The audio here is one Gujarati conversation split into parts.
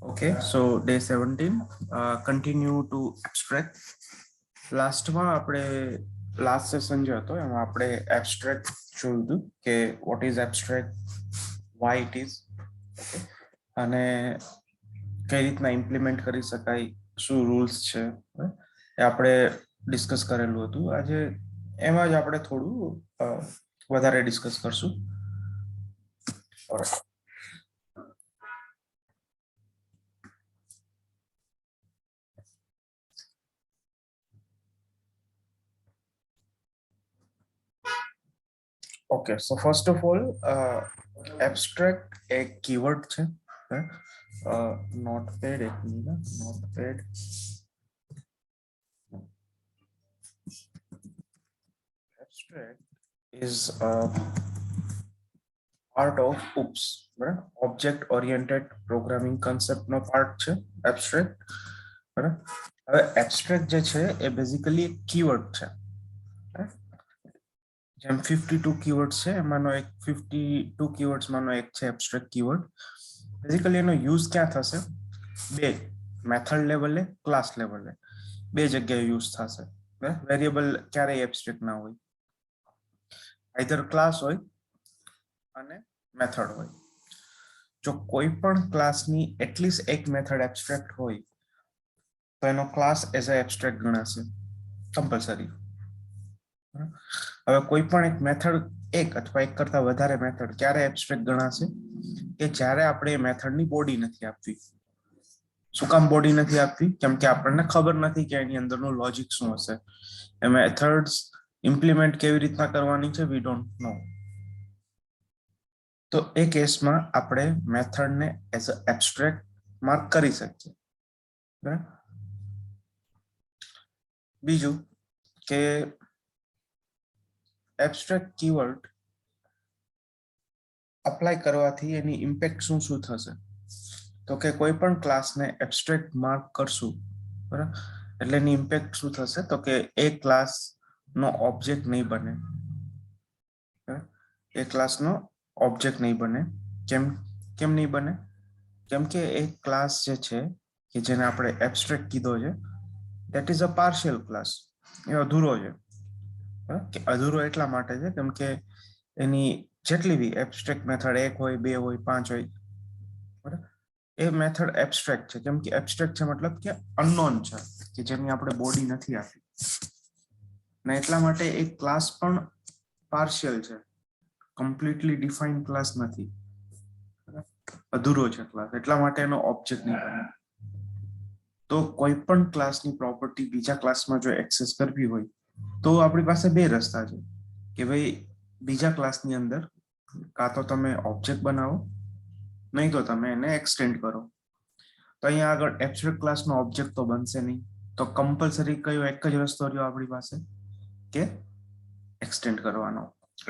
Okay, so day 17, continue to abstract. લાસ્ટમાં આપણે લાસ્ટ સેશન જે હતો એમાં આપણે એબ્સ્ટ્રેક્ટ જોયું હતું કે what is abstract, Y it is, અને કઈ રીતના ઇમ્પ્લિમેન્ટ કરી શકાય, શું રૂલ્સ છે એ આપણે ડિસ્કસ કરેલું હતું. આજે એમાં જ આપણે થોડું વધારે ડિસ્કસ કરશું. Okay, so first of all, abstract a keyword છે. Notepad એક minute, notepad. Abstract is a part of OOPS, બરાબર, object oriented programming concept નો પાર્ટ છે abstract, બરાબર. હવે abstract જે છે એ બેઝિકલી એક કીવર્ડ છે. જેમ 52 કીવર્ડ્સ છે એમાંનો એક 52 કીવર્ડ્સ માંનો એક છે એબ્સ્ટ્રેક્ટ કીવર્ડ. બેઝિકલી એનો યુઝ ક્યાં થશે? બે, મેથડ લેવલે, ક્લાસ લેવલે, બે જગ્યાએ યુઝ થશે. વેરિયેબલ ક્યારેય એબ્સ્ટ્રેક્ટ ના હોય, આઈધર ક્લાસ હોય અને મેથડ હોય. જો કોઈ પણ ક્લાસની એટલીસ્ટ એક મેથડ એબ્સ્ટ્રેક્ટ હોય તો એનો ક્લાસ એઝ અ એબ્સ્ટ્રેક્ટ ગણાશે કમ્પલસરી. હવે કોઈ પણ એક મેથડ, એક અથવા એક કરતા વધારે મેથડ ક્યારે એબ્સ્ટ્રેક્ટ ગણાશે? કે જ્યારે આપણે એ મેથડની બોડી નથી આપવી. શું કામ બોડી નથી આપવી? કેમ કે આપણને ખબર નથી કે એની અંદરનું લોજિક શું હશે, એ મેથડ્સ ઇમ્પ્લિમેન્ટ કેવી રીતના કરવાની છે, વી ડોન્ટ નો. તો એ કેસમાં આપણે મેથડને એઝ અ એબ્સ્ટ્રેક્ટ માર્ક કરી શકીએ. બરાબર. બીજું કે એબ્સ્ટ્રેક્ટ કીવર્ડ અપ્લાય કરવાથી એની ઇમ્પેક્ટ શું શું થશે? તો કે કોઈ પણ ક્લાસને એબ્સ્ટ્રેક્ટ માર્ક કરશું, બરાબર, એટલે એની ઇમ્પેક્ટ શું થશે? તો કે એ ક્લાસ નો ઓબ્જેક્ટ નહીં બને. એ ક્લાસનો ઓબ્જેક્ટ નહીં બને. કેમ કેમ નહીં બને? કેમ કે એક ક્લાસ જે છે કે જેને આપણે એબ્સ્ટ્રેક્ટ કીધો છે, that is a partial class. એ અધૂરો છે. કે અધૂરો એટલા માટે છે કેમ કે એની જેટલી બી એબ્સ્ટ્રેક્ટ મેથડ, એક હોય, બે હોય, પાંચ હોય, બરાબર, એ મેથડ એબ્સ્ટ્રેક્ટ છે. કેમ કે એબ્સ્ટ્રેક્ટ છે મતલબ કે અનનોન છે, કે જેની આપણે બોડી નથી આપી. ને એટલા માટે એક ક્લાસ પણ પાર્શિયલ છે, કમ્પ્લીટલી ડિફાઇન્ડ ક્લાસ નથી, અધૂરો છે ક્લાસ. એટલા માટે એનો ઓબ્જેક્ટ નહીં બને. તો કોઈ પણ ક્લાસની પ્રોપર્ટી બીજા ક્લાસમાં જો એક્સેસ કરવી હોય તો આપણી પાસે બે રસ્તા છે કે ભાઈ બીજા ક્લાસની અંદર કાં તો તમે ઓબ્જેક્ટ બનાવો, નહીં તો તમે એને એક્સટેન્ડ કરો. તો અહીંયા આગળ એબ્સ્ટ્રેક્ટ ક્લાસનો ઓબ્જેક્ટ તો બનશે નહીં, તો કમ્પલસરી કયો એક જ રસ્તો રહ્યો આપણી પાસે કે એક્સટેન્ડ કરવાનો.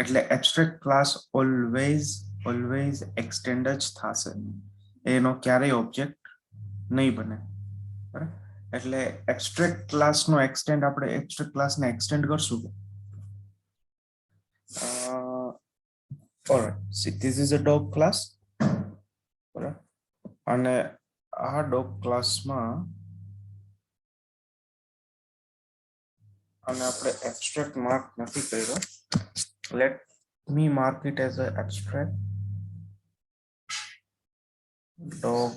એટલે એબ્સ્ટ્રેક્ટ ક્લાસ ઓલવેઝ એક્સટેન્ડ જ થશે, એનો ક્યારેય ઓબ્જેક્ટ નહીં બને. બરાબર. એટલે એબ્સ્ટ્રેક્ટ ક્લાસનો એક્સટેન્ડ, આપણે એબ્સ્ટ્રેક્ટ ક્લાસને એક્સટેન્ડ કરશું. Alright, see, this is a dog class. બરાબર. અને આ ડોગ ક્લાસમાં અને આપણે એબ્સ્ટ્રેક્ટ માર્ક નથી કર્યો. Let me mark it as a abstract dog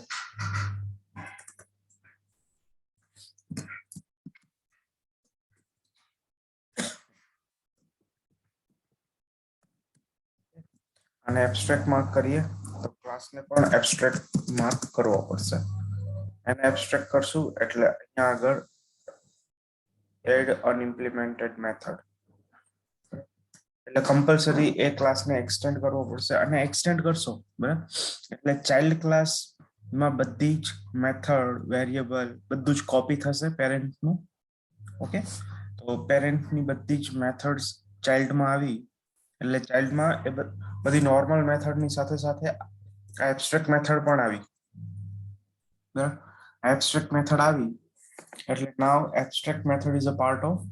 અને એબ્સ્ટ્રેક્ટ માર્ક કરીએ તો ક્લાસને પણ એબ્સ્ટ્રેક્ટ માર્ક કરવો પડશે. એને એબ્સ્ટ્રેક્ટ કરશું એટલે અહીંયા આગળ એડ અનઇમ્પ્લિમેન્ટેડ મેથડ, એટલે કમ્પલસરી એ ક્લાસને એક્સટેન્ડ કરવો પડશે. અને એક્સટેન્ડ કરશો, બરાબર, એટલે ચાઇલ્ડ ક્લાસમાં બધી જ મેથડ, વેરિયેબલ બધું જ કોપી થશે પેરેન્ટનું. ઓકે, તો પેરેન્ટની બધી જ મેથડ્સ ચાઇલ્ડમાં આવી એટલે ચાઇલ્ડમાં એ બધી નોર્મલ મેથડની સાથે સાથે આ એબ્સ્ટ્રેક્ટ મેથડ પણ આવી. બરાબર, એબ્સ્ટ્રેક્ટ મેથડ આવી એટલે now abstract method is a part of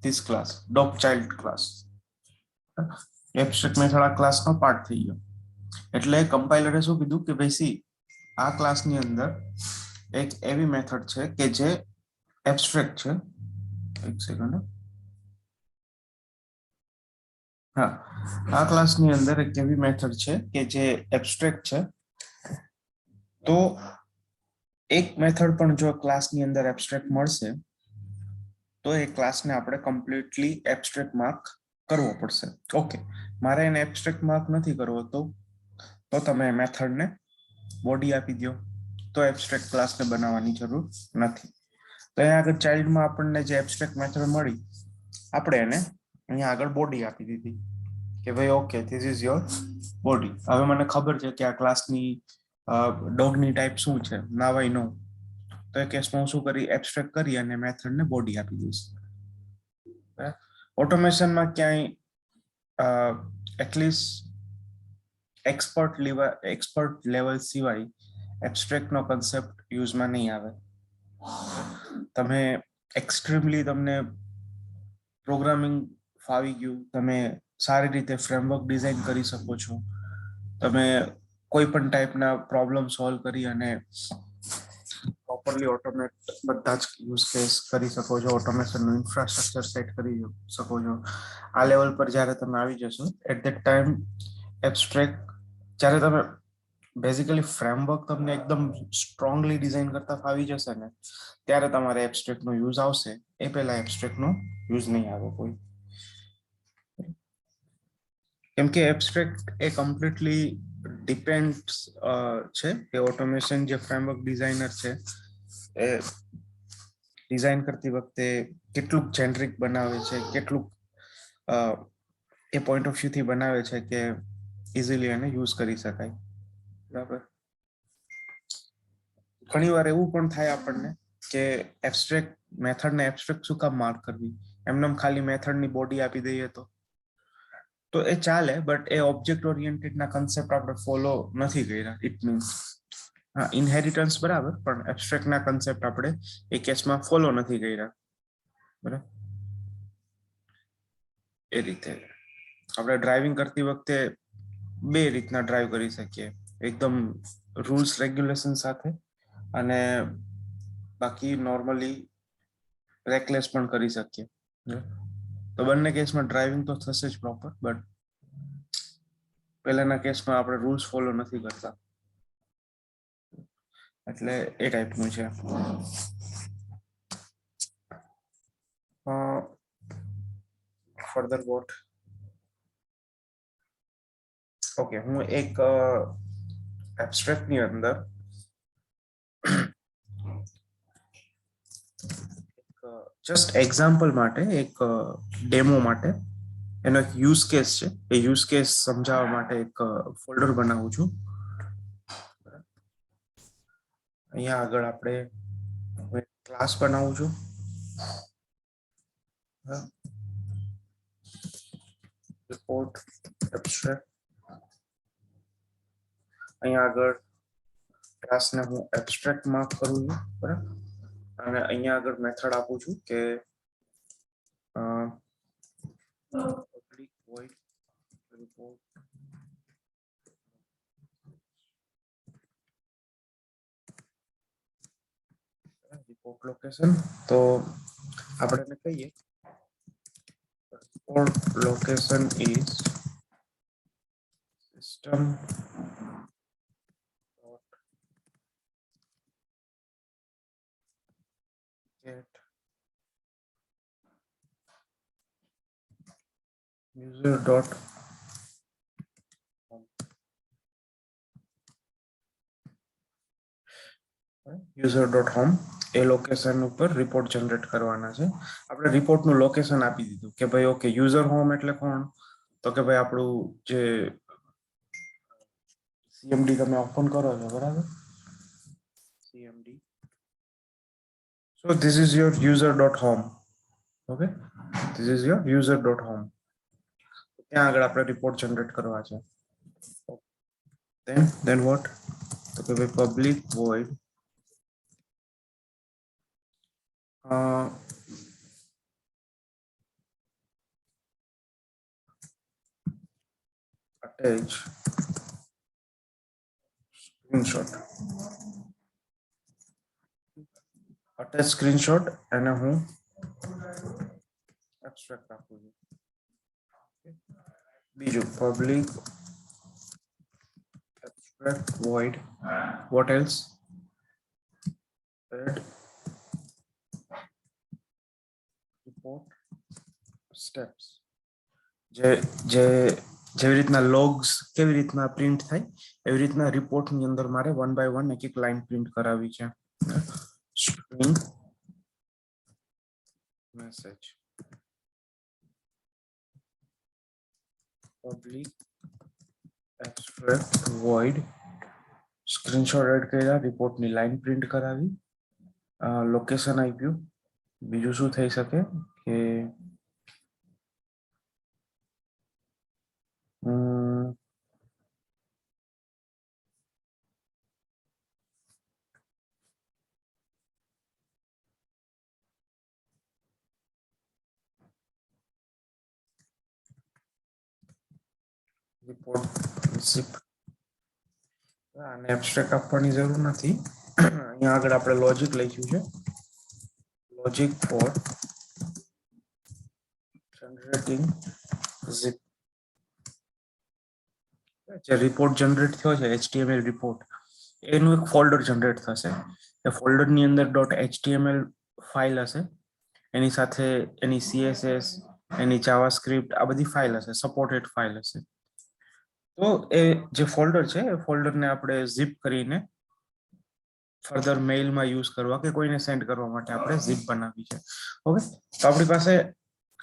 this class, dog child class. Abstract method આ ક્લાસનો પાર્ટ થઈ ગયો. એટલે કમ્પાઇલરે શું કીધું કે ભાઈ સી, આ ક્લાસની અંદર એક એવી મેથડ છે કે જે એબ્સ્ટ્રેક્ટ છે. એક સેકન્ડ. હા, આ ક્લાસની અંદર એક એવી મેથડ છે કે જે એબ્સ્ટ્રેક્ટ છે. તો એક મેથડ પણ જો ક્લાસની અંદર એબ્સ્ટ્રેક્ટ મળશે તો એ ક્લાસને આપણે કમ્પ્લીટલી એબ્સ્ટ્રેક્ટ માર્ક કરવો પડશે. ઓકે, મારે એને એબ્સ્ટ્રેક્ટ માર્ક નથી કરવો તો તમે મેથડને બોડી આપી દો, તો એબ્સ્ટ્રેક્ટ ક્લાસને બનાવવાની જરૂર નથી. તો અહીંયા આગળ ચાઇલ્ડમાં આપણને જે એબ્સ્ટ્રેક્ટ મેથડ મળી, આપણે એને અહીંયા આગળ બોડી આપી દીધી કે ભાઈ okay this is your body. હવે મને ખબર છે કે આ ક્લાસની ડોગની ટાઈપ શું છે, નાવ આઈ નો. તો એ કેસમાં હું શું કરી, એબ્સ્ટ્રેક્ટ કરી અને મેથડને બોડી આપી દઈશ. ઓટોમેશનમાં ક્યાંય એટલીસ્ટ એક્સપર્ટ લેવલ સિવાય એબ્સ્ટ્રેક્ટ નો કન્સેપ્ટ યુઝમાં નહીં આવે. તમે એક્સ્ટ્રીમલી તમને પ્રોગ્રામિંગ ફાવી ગયું, તમે સારી રીતે ફ્રેમવર્ક ડિઝાઇન કરી શકો છો, તમે કોઈ પણ ટાઈપના પ્રોબ્લેમ સોલ્વ કરી અને પ્રોપરલી ઓટોમેટ બધા જ યુઝ કેસ કરી શકો છો, ઓટોમેશનનું ઇન્ફ્રાસ્ટ્રક્ચર સેટ કરી શકો છો. આ લેવલ પર જ્યારે તમે આવી જશો એટ ધેટ ટાઈમ એબ્સ્ટ્રેક્ટ, જ્યારે તમે બેઝિકલી ફ્રેમવર્ક તમને એકદમ સ્ટ્રોંગલી ડિઝાઇન કરતા ફાવી જશે ને, ત્યારે તમારે એબ્સ્ટ્રેક્ટ નો યુઝ આવશે. એ પહેલા એબ્સ્ટ્રેક્ટ નો યુઝ નહીં આવે કોઈ. કેમ કે એબ્સ્ટ્રેક્ટ એ કમ્પ્લીટલી ડિપેન્ડ છે કે ઓટોમેશન જે ફ્રેમવર્ક ડિઝાઇનર છે એ ડિઝાઇન કરતી વખતે કેટલું જેનરિક બનાવે છે, કેટલું એ પોઈન્ટ ઓફ વ્યૂ થી બનાવે છે કે ઇઝીલી એને યુઝ કરી શકાય. બરાબર. ઘણી વાર એવું પણ થાય આપણને કે એબ્સ્ટ્રેક્ટ મેથડને એબ્સ્ટ્રેક્ટ શું કામ માર્ક કરવી, એમને ખાલી મેથડની બોડી આપી દઈએ તો એ ચાલે, બટ એ ઓબ્જેક્ટ ઓરિએન્ટેડ ના કન્સેપ્ટ આપણે ફોલો નથી કર્યા. ઇટ મીન્સ હા, ઇનહેરિટન્સ બરાબર, પણ એબ્સ્ટ્રેક્ટ ના કન્સેપ્ટ આપણે એ કેસમાં ફોલો નથી કર્યા. બરાબર. એ રીતે આપણે ડ્રાઇવિંગ કરતી વખતે બે રીતના ડ્રાઈવ કરી શકીએ, એકદમ રૂલ્સ રેગ્યુલેશન સાથે, અને બાકી નોર્મલી રેકલેસ પણ કરી શકીએ. તો બંને કેસમાં ડ્રાઇવિંગ તો થશે જ પ્રોપર, બટ પહેલાના કેસમાં આપણે રૂલ્સ ફોલો નથી કરતા, એટલે એ ટાઈપનું છે. Further vote? ઓકે, હું એક એબ્સ્ટ્રેક્ટ ની અંદર જસ્ટ એક્ઝામ્પલ માટે, એક ડેમો માટે એનો એક યુઝ કેસ છે, એ યુઝ કેસ સમજાવવા માટે એક ફોલ્ડર બનાવું છું. અહીંયા આગળ આપણે ક્લાસ બનાવું છું. Report abstract. અહીંયા આગળ ક્લાસને હું એબ્સ્ટ્રેક્ટ માર્ક કરું છું, બરાબર, અને અહીંયા આગળ મેથડ આપું છું કે public void report લોકેશન. તો આપણે એને કહીએ report location is system get user dot home. A location ઉપર રિપોર્ટ જનરેટ કરવાના છે. આપણે રિપોર્ટનું લોકેશન આપી દીધું કે ભાઈ ઓકે યુઝર હોમ એટલે કોણ, તો કે ભાઈ આપણું જે CMD તમે ઓપન કરો છો, બરાબર, CMD. So this is your user.home. Okay, this is your user.home. ત્યાં આગળ આપણે રિપોર્ટ જનરેટ કરવા છે. then what? તો કે ભાઈ public void attach screenshot attach screenshot અને હું એબ્સ્ટ્રેક્ટ આપું છું. બીજું public abstract void what else add report steps જે જે જેવી રીતના લોગ્સ કેવી રીતના પ્રિન્ટ થાય એવી રીતના રિપોર્ટ ની અંદર મારે 1 by 1 એક એક લાઈન પ્રિન્ટ કરાવી છે. String message public abstract void screenshot add કર્યા રિપોર્ટની લાઈન પ્રિન્ટ કરાવી લોકેશન આપ્યું. બીજું શું થઈ શકે કે રિપોર્ટ ઝિપ આને એબ્સ્ટ્રેક્ટ આપવાની જરૂર નથી. અહીંયા આગળ આપણે લોજિક લખ્યું છે લોજિક ફોર જનરેટિંગ ઝિપ. જે રિપોર્ટ જનરેટ થયો છે HTML રિપોર્ટ એનું એક ફોલ્ડર જનરેટ થશે. એ ફોલ્ડર ની અંદર .html ફાઇલ હશે એની સાથે એની CSS એની જાવાસ્ક્રિપ્ટ આ બધી ફાઇલ હશે સપોર્ટેડ ફાઇલ હશે. તો એ જે ફોલ્ડર છે એ ફોલ્ડરને આપણે ઝીપ કરીને ફર્ધર મેઇલમાં યુઝ કરવા કે કોઈને સેન્ડ કરવા માટે આપણે ઝીપ બનાવી છે. ઓકે તો આપણી પાસે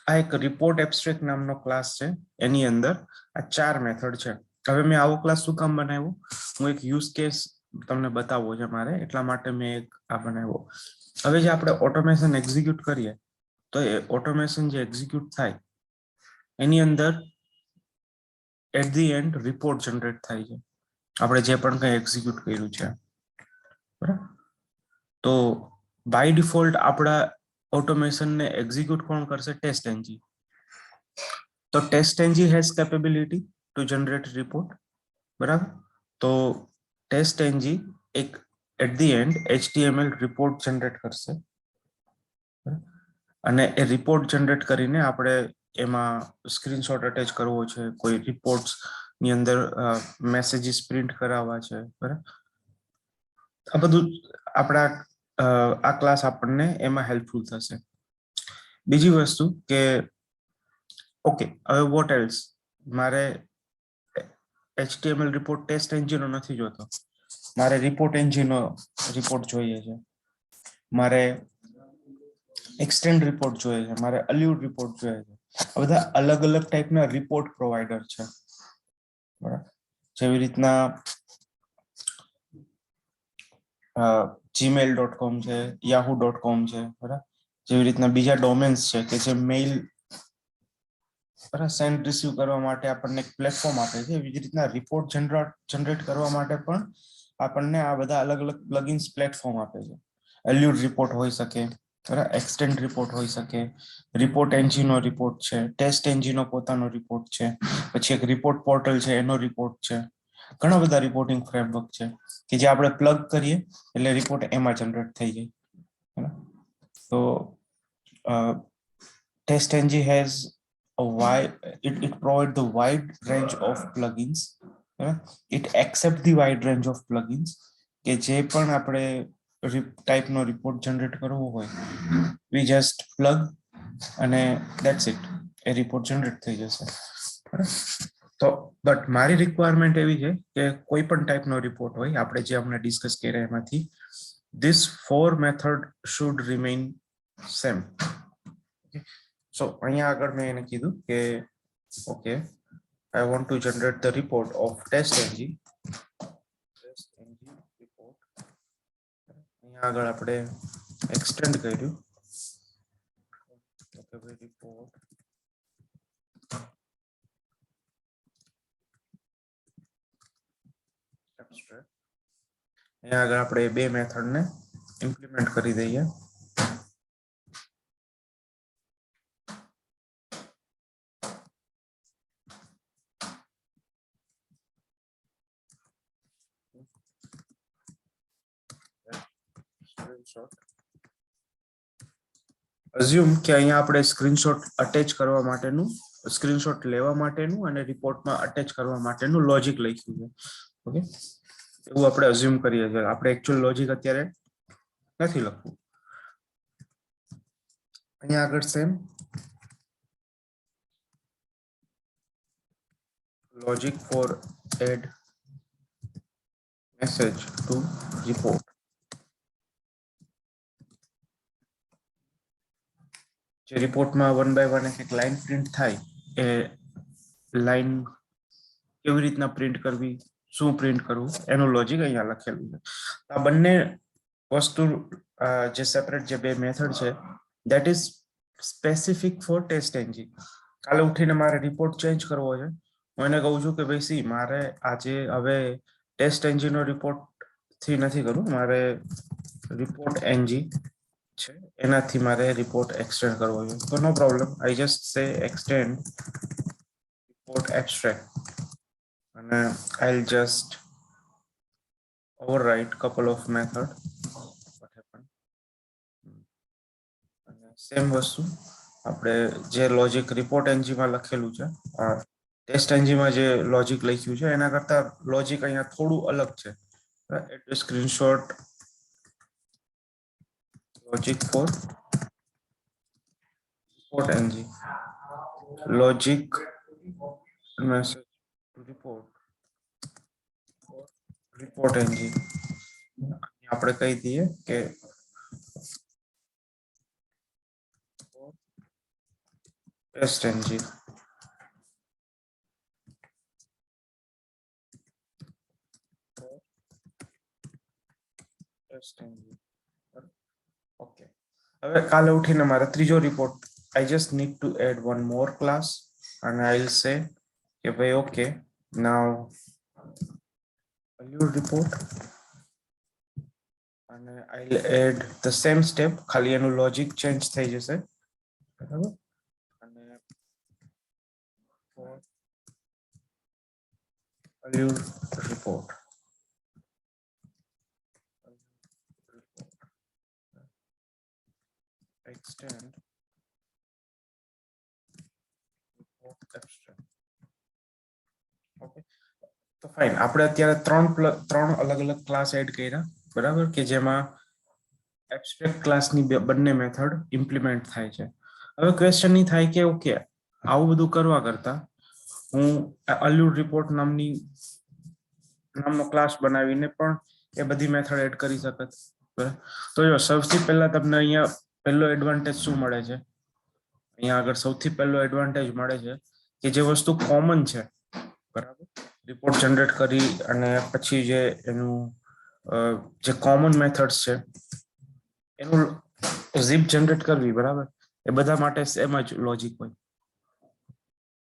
આ એક રિપોર્ટ એબ્સ્ટ્રેક્ટ નામનો ક્લાસ છે એની અંદર આ 4 મેથડ છે. હવે મેં આવો ક્લાસ શું કામ બનાવ્યો હું એક યુઝ કેસ તમને બતાવવો છે મારે એટલા માટે મેં એક આ બનાવ્યો. હવે જે આપણે ઓટોમેશન એક્ઝિક્યુટ કરીએ તો એ ઓટોમેશન જે એક્ઝિક્યુટ થાય એની અંદર at the end report generate થાય છે આપણે જે પણ કંઈ એક્ઝિક્યુટ કર્યું છે. બરાબર તો બાય ડિફોલ્ટ આપણા ઓટોમેશનને એક્ઝિક્યુટ કોણ કરશે ટેસ્ટ એન્જી. તો TestNG has capability to generate report. બરાબર તો ટેસ્ટ એન્જી એક at the end HTML report generate કરશે અને એ રિપોર્ટ જનરેટ કરીને આપણે એમાં સ્ક્રીનશોટ અટેચ કરવો છે કોઈ રિપોર્ટ્સ ની અંદર મેસેજીસ પ્રિન્ટ કરાવવા છે. બરાબર આ બધું આપણા આ ક્લાસ આપણને એમાં હેલ્પફુલ થશે. બીજી વસ્તુ કે ઓકે હવે વોટ એલ્સ મારે HTML રિપોર્ટ ટેસ્ટ એન્જિનનો નથી જોતો મારે રિપોર્ટ એન્જિનનો રિપોર્ટ જોઈએ છે મારે એક્સટેન્ડ રિપોર્ટ જોઈએ છે મારે અલ્યુડ રિપોર્ટ જોઈએ છે. આ બધા અલગ અલગ ટાઈપના રિપોર્ટ પ્રોવાઈડર છે. બરાબર જેવી રીતના gmail.com છે yahoo.com છે. બરાબર જેવી રીતના બીજા ડોમેન્સ છે કે જે મેઇલ સેન્ડ રિસીવ કરવા માટે આપણને એક પ્લેટફોર્મ આપે છે. એવી જ રીતના રિપોર્ટ જનરેટ કરવા માટે પણ આપણને આ બધા અલગ અલગ પ્લગઇન્સ પ્લેટફોર્મ આપે છે. એલ્યુડ રિપોર્ટ હોઈ શકે બરાબર એક્સટેન્ડ રિપોર્ટ હોઈ શકે રિપોર્ટ એન્જિનનો રિપોર્ટ છે ટેસ્ટ એન્જિનનો પોતાનો રિપોર્ટ છે પછી એક રિપોર્ટ પોર્ટલ છે એનો રિપોર્ટ છે. ઘણા બધા રિપોર્ટિંગ ફ્રેમવર્ક છે કે જે આપણે પ્લગ કરીએ એટલે રિપોર્ટ એમાં જનરેટ થઈ જાય. તો TestNG has it provides the wide range of plugins. It accepts the wide range of plugins કે જે પણ આપણે ટાઈપનો રિપોર્ટ જનરેટ કરવો હોય we just plug અને that's it A report generate થઈ જશે. તો બટ મારી રિક્વાયરમેન્ટ એવી છે કે કોઈ પણ ટાઈપનો રિપોર્ટ હોય આપણે જે હમણાં ડિસ્કસ કર્યા એમાંથી this 4 method should remain same. So અહીંયા આગળ મેં એને કીધું કે okay I want to generate the report of TestNG report. અહીંયા આગળ આપણે એક્સટેન્ડ કર્યું ઓકે ભાઈ રિપોર્ટ abstract અહીંયા આગળ આપણે બે મેથડને ઇમ્પ્લિમેન્ટ કરી દઈએ. સ્ક્રીનશોટ અઝ્યુમ કે અહીંયા આપણે સ્ક્રીનશોટ અટેચ કરવા માટેનું સ્ક્રીનશોટ લેવા માટેનું અને રિપોર્ટમાં અટેચ કરવા માટેનું લોજિક લખ્યું છે ઓકે એવું આપણે અઝ્યુમ કરીએ છીએ આપણે એકચ્યુઅલ લોજિક અત્યારે નથી લખવું અહીંયા આગળ same logic for add message to report જે રિપોર્ટમાં 1 બાય 1 એક લાઈન પ્રિન્ટ થાય એ લાઈન કેવી રીતના પ્રિન્ટ કરવી શું પ્રિન્ટ કરવું એનું લોજિક અહીંયા લખેલું છે આ બંને વસ્તુ જે સેપરેટ જે બે મેથડ છે that is specific for test engine કાલે ઉઠીને મારે રિપોર્ટ ચેન્જ કરવો છે હું એને કહું છું કે ભાઈ સી મારે આજે હવે ટેસ્ટ એન્જિનનો રિપોર્ટ થી નથી કરવું મારે રિપોર્ટ એન્જિન છે એનાથી મારે રિપોર્ટ એક્સટેન્ડ કરવો છે તો નો પ્રોબ્લેમ આઈ જસ્ટ સે એક્સટેન્ડ રિપોર્ટ એબ્સ્ટ્રેક્ટ અને I'll just overwrite couple of method what happened અને સેમ વસ્તુ આપણે જે લોજિક રિપોર્ટ એન્જિનમાં લખેલું છે ટેસ્ટ એન્જિનમાં જે લોજિક લખ્યું છે એના કરતા લોજિક અહીંયા થોડું અલગ છે એટલે screenshot logic for report engine logic message report engine આપણે કહી દઈએ કે ટેસ્ટ એન્જિન ઓકે હવે કાલે ઉઠીને મારે ત્રીજો report I just need to add one more class and I'll say કે ભાઈ okay now value report and I'll add the same step ખાલી એનું લોજિક ચેન્જ થઈ જશે બરાબર અને value report extend ઓકે તો ફાઇન આપણે અત્યારે ત્રણ અલગ અલગ ક્લાસ એડ કર્યા બરાબર કે જેમાં એબ્સ્ટ્રેક્ટ ક્લાસની બંને મેથડ ઇમ્પ્લિમેન્ટ થાય છે હવે ક્વેશ્ચન ની થાય કે ઓકે આવું બધું કરવા કરતા હું અલ્યુડ રિપોર્ટ નામનો ક્લાસ બનાવીને પણ એ બધી મેથડ એડ કરી શકત બરાબર તો જો સૌથી પહેલા તમને અહીંયા પહેલો એડવાન્ટેજ શું મળે છે અહીંયા આગળ સૌથી પહેલો એડવાન્ટેજ મળે છે કે જે વસ્તુ કોમન છે બરાબર રિપોર્ટ જનરેટ કરી અને પછી જે એનું જે કોમન મેથડ્સ છે એનું ઝીપ જનરેટ કરવી બરાબર એ બધા માટે સેમ જ લોજિક હોય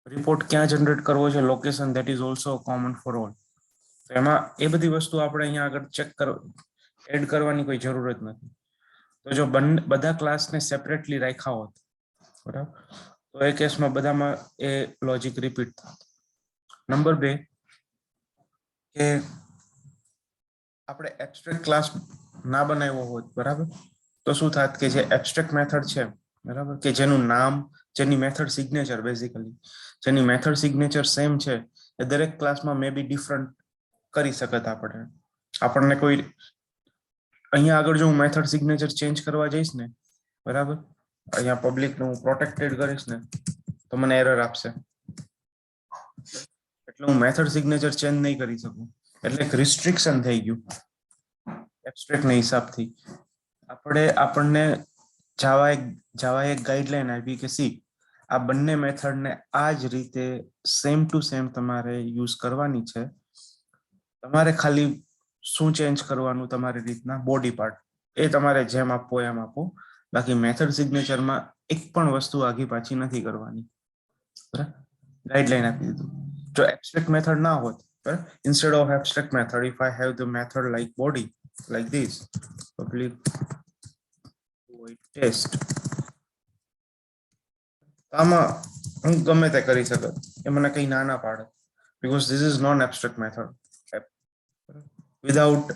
રિપોર્ટ ક્યાં જનરેટ કરવો છે location that is also common for all તો એમાં એ બધી વસ્તુ આપણે અહીંયા આગળ ચેક એડ કરવાની કોઈ જરૂર જ નથી તો જો બધા ક્લાસને સેપરેટલી રાખ્યા હોત બરાબર તો એ કેસમાં બધામાં એ લોજિક રિપીટ થાત નંબર 2 કે આપણે એબ્સ્ટ્રેક્ટ ક્લાસ ના બનાવ્યો હોત બરાબર તો શું થાત કે જે એબ્સ્ટ્રેક્ટ મેથડ છે બરાબર કે જેનું નામ જેની મેથડ સિગ્નેચર બેઝિકલી જેની મેથડ સિગ્નેચર સેમ છે એ દરેક ક્લાસમાં મે બી ડિફરન્ટ કરી શકત આપણને કોઈ અહીંયા આગળ જો હું મેથડ સિગ્નેચર ચેન્જ કરવા જઈશ ને બરાબર અહીંયા પબ્લિક નું પ્રોટેક્ટેડ કરીશ ને તો મને એરર આપશે એટલે હું મેથડ સિગ્નેચર ચેન્જ નહીં કરી શકું એટલે એક રિસ્ટ્રિક્શન થઈ ગયું એબ્સ્ટ્રેક્ટ ના હિસાબથી આપણને જાવા એક ગાઈડલાઈન આપી કે સી આ બંને મેથડને આ જ રીતે સેમ ટુ સેમ તમારે યુઝ કરવાની છે તમારે ખાલી શું ચેન્જ કરવાનું તમારી રીતના બોડી પાર્ટ એ તમારે જેમ આપવો એમ આપો બાકી મેથડ સિગ્નેચરમાં એક પણ વસ્તુ આગી પાછી નથી કરવાની બરાબર ગાઈડલાઈન આપી દીધું જો એબ્સ્ટ્રેક્ટ મેથડ ના હોત instead of abstract method if I have the method like body like this public void test આમાં હું ગમે તે કરી શકત એ મને કઈ ના પાડે because this is non abstract method without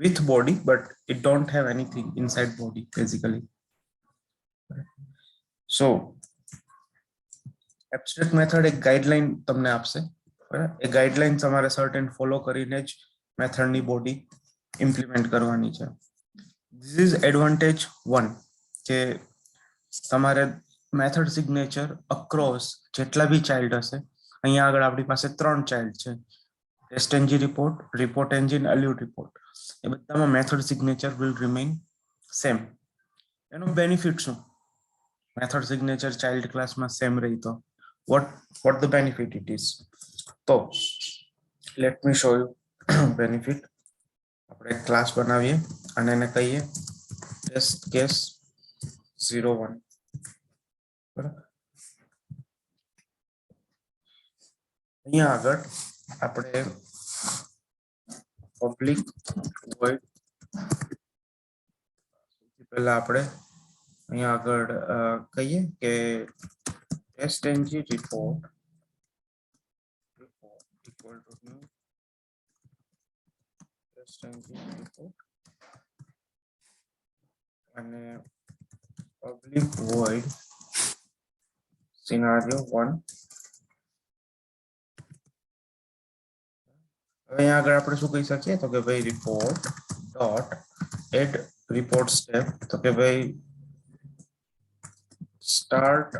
with body, but it don't have anything inside body basically. So abstract method એક ગાઈડલાઈન તમને આપશે, બરાબર? એ ગાઈડલાઈન તમારે સર્ટેન ફોલો કરીને જ મેથડની બોડી ઇમ્પ્લિમેન્ટ કરવાની છે. ધીસ ઇઝ એડવાન્ટેજ 1 કે તમારે મેથડ સિગ્નેચર અક્રોસ જેટલા બી ચાઇલ્ડ હશે, અહીંયા આગળ આપણી પાસે 3 ચાઇલ્ડ છે, test engine report, ReportNG, Allure report. એ બધામાં method signature will remain same. એનો બેનિફિટ શું? મેથડ સિગ્નેચર ચાઇલ્ડ ક્લાસમાં સેમ રહી તો what the benefit it is. તો let me show you benefit. આપણે ક્લાસ બનાવીએ અને એને કહીએ ટેસ્ટ કેસ 01, બરાબર? અહીંયા આગળ આપણે પબ્લિક વોઇડ પહેલા આપણે અહીંયા આગળ કહીએ કે test engine report equal to new test engine report અને પબ્લિક વોઇડ સિનારિયો 1. અહીંયા આગળ આપણે શું કહી શકીએ તો કે ભાઈ report dot add report step, તો કે ભાઈ સ્ટાર્ટ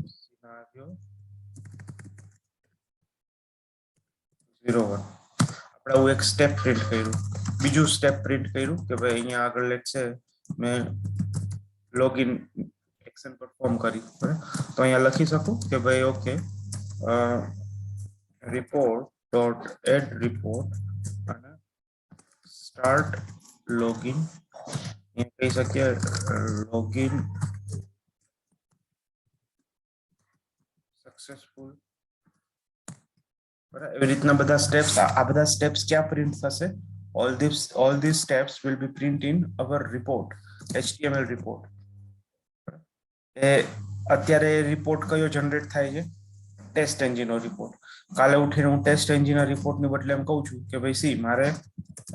સિનારિયો 01. આપણે આવું એક સ્ટેપ પ્રિન્ટ કર્યું, બીજું સ્ટેપ પ્રિન્ટ કર્યું કે ભાઈ અહીંયા આગળ લેટ છે મેં લોગિન એક્શન પરફોર્મ કરી, બરાબર? તો અહીંયા લખી શકું કે ભાઈ okay report dot add report અને સ્ટાર્ટ લોગિન, અહીંયા કહી શકીએ લોગિન સક્સેસફુલ, બરાબર? એવી રીતના બધા સ્ટેપ્સ, આ બધા સ્ટેપ્સ ક્યાં પ્રિન્ટ થશે? all these steps will be print in our report, html report. એ અત્યારે રિપોર્ટ કયો જનરેટ થાય છે? Test engine report. કાલે ઉઠીને હું ટેસ્ટ એન્જિન રિપોર્ટ ની બદલે એમ કહું છું કે ભાઈ સી મારે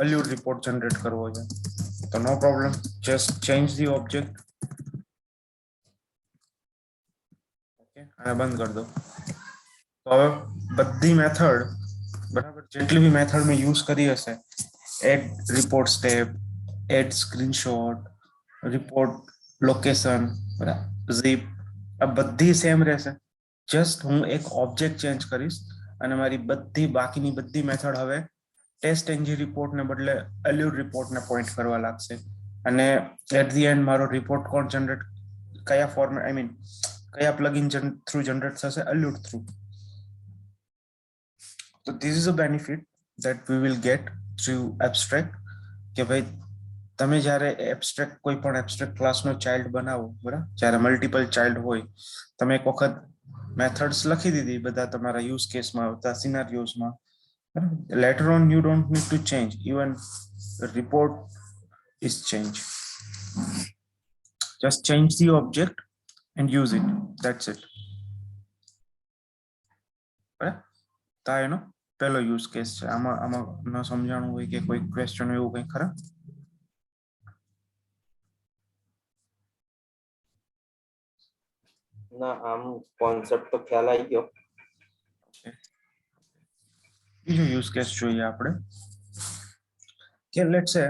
અલ્યુટ રિપોર્ટ જનરેટ કરવો છે, તો no problem, just change the object. Okay, આને બંધ કરી દો. તો હવે બધી મેથડ, બરાબર, જેટલી બી મેથડ મેં યુઝ કરી હશે, add report step, add screenshot, report location, બરાબર, ઝીપ, આ બધી સેમ રહેશે. જસ્ટ હું એક ઓબ્જેક્ટ ચેન્જ કરીશ અને મારી બધી બાકીની બધી મેથડ હવે ટેસ્ટ એન્જિન રિપોર્ટને બદલે અલ્યુટ રિપોર્ટને પોઈન્ટ કરવા લાગશે. અને એટ ધી એન્ડ મારો રિપોર્ટ કોણ જનરેટ, કયા ફોર્મેટ, આઈ મીન કયા પ્લગઇન થ્રુ જનરેટ થશે? અલ્યુટ through. So this is a benefit that we will get through abstract, કે ભાઈ તમે જ્યારે એબ્સ્ટ્રેક્ટ કોઈ પણ એબ્સ્ટ્રેક્ટ ક્લાસનો ચાઇલ્ડ બનાવો, બરાબર, જ્યારે મલ્ટિપલ ચાઇલ્ડ હોય, તમે એક વખત મેથડ્સ લખી દીધી બધા તમારા યુઝ કેસમાં, બધા સિનારિયોઝમાં, બરાબર, letter on you don't need to change, even report is change, just change the object and use it, that's it, બરાબર? તા એનો પહેલો યુઝ કેસ છે. આમાં ન સમજાણું હોય કે કોઈ ક્વેશ્ચન એવું કંઈ ખરા? ના, આમ કોન્સેપ્ટ તો ખ્યાલ આવી ગયો. બીજો યુઝ કેસ જોઈએ આપણે કે લેટ સે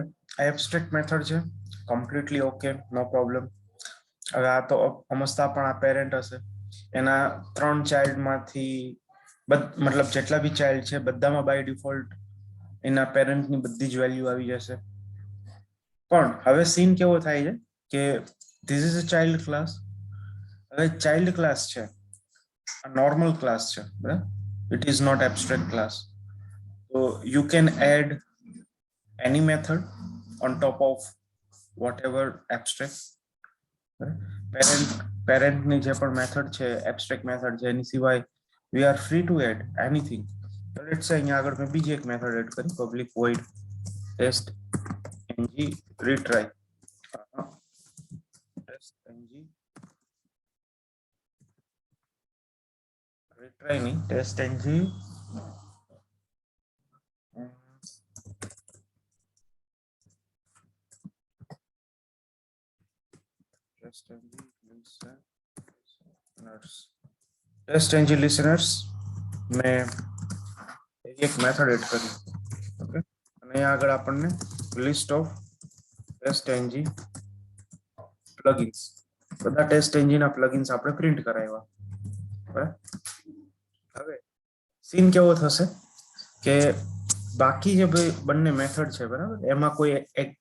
એબ્સ્ટ્રેક્ટ મેથડ છે, કમ્પ્લીટલી ઓકે, નો પ્રોબ્લેમ. હવે આ તો સમજતા પણ આ પેરેન્ટ હશે, એના 3 ચાઇલ્ડમાંથી મતલબ જેટલા બી ચાઇલ્ડ છે બધામાં બાય ડિફોલ્ટ એના પેરેન્ટની બધી જ વેલ્યુ આવી જશે. પણ હવે સીન કેવો થાય છે કે this is a child class. હવે ચાઇલ્ડ ક્લાસ છે, આ નોર્મલ ક્લાસ છે, બરાબર, it is not abstract class. So you can add any method on top of whatever abstract. Parent ની જે પણ મેથડ છે, એબ્સ્ટ્રેક્ટ મેથડ છે, એની સિવાય we are free to add anything. So let's say અહીંયા આગળ મેં બીજી એક મેથડ એડ કરી, public void test ng retry. test ng retry નહીં, test ng ટેસ્ટ એન્જી લિસનર્સ મેં એક મેથડ એડ કરી. ઓકે, અને અહીંયા આગળ આપણને લિસ્ટ ઓફ ટેસ્ટ એન્જી પ્લગઇન્સ, બધા ટેસ્ટ એન્જીના પ્લગઇન્સ આપણે પ્રિન્ટ કરાવ્યા. બરાબર. હવે સીન કેવો થશે કે બાકી જે બંને મેથડ છે, બરાબર, એમાં કોઈ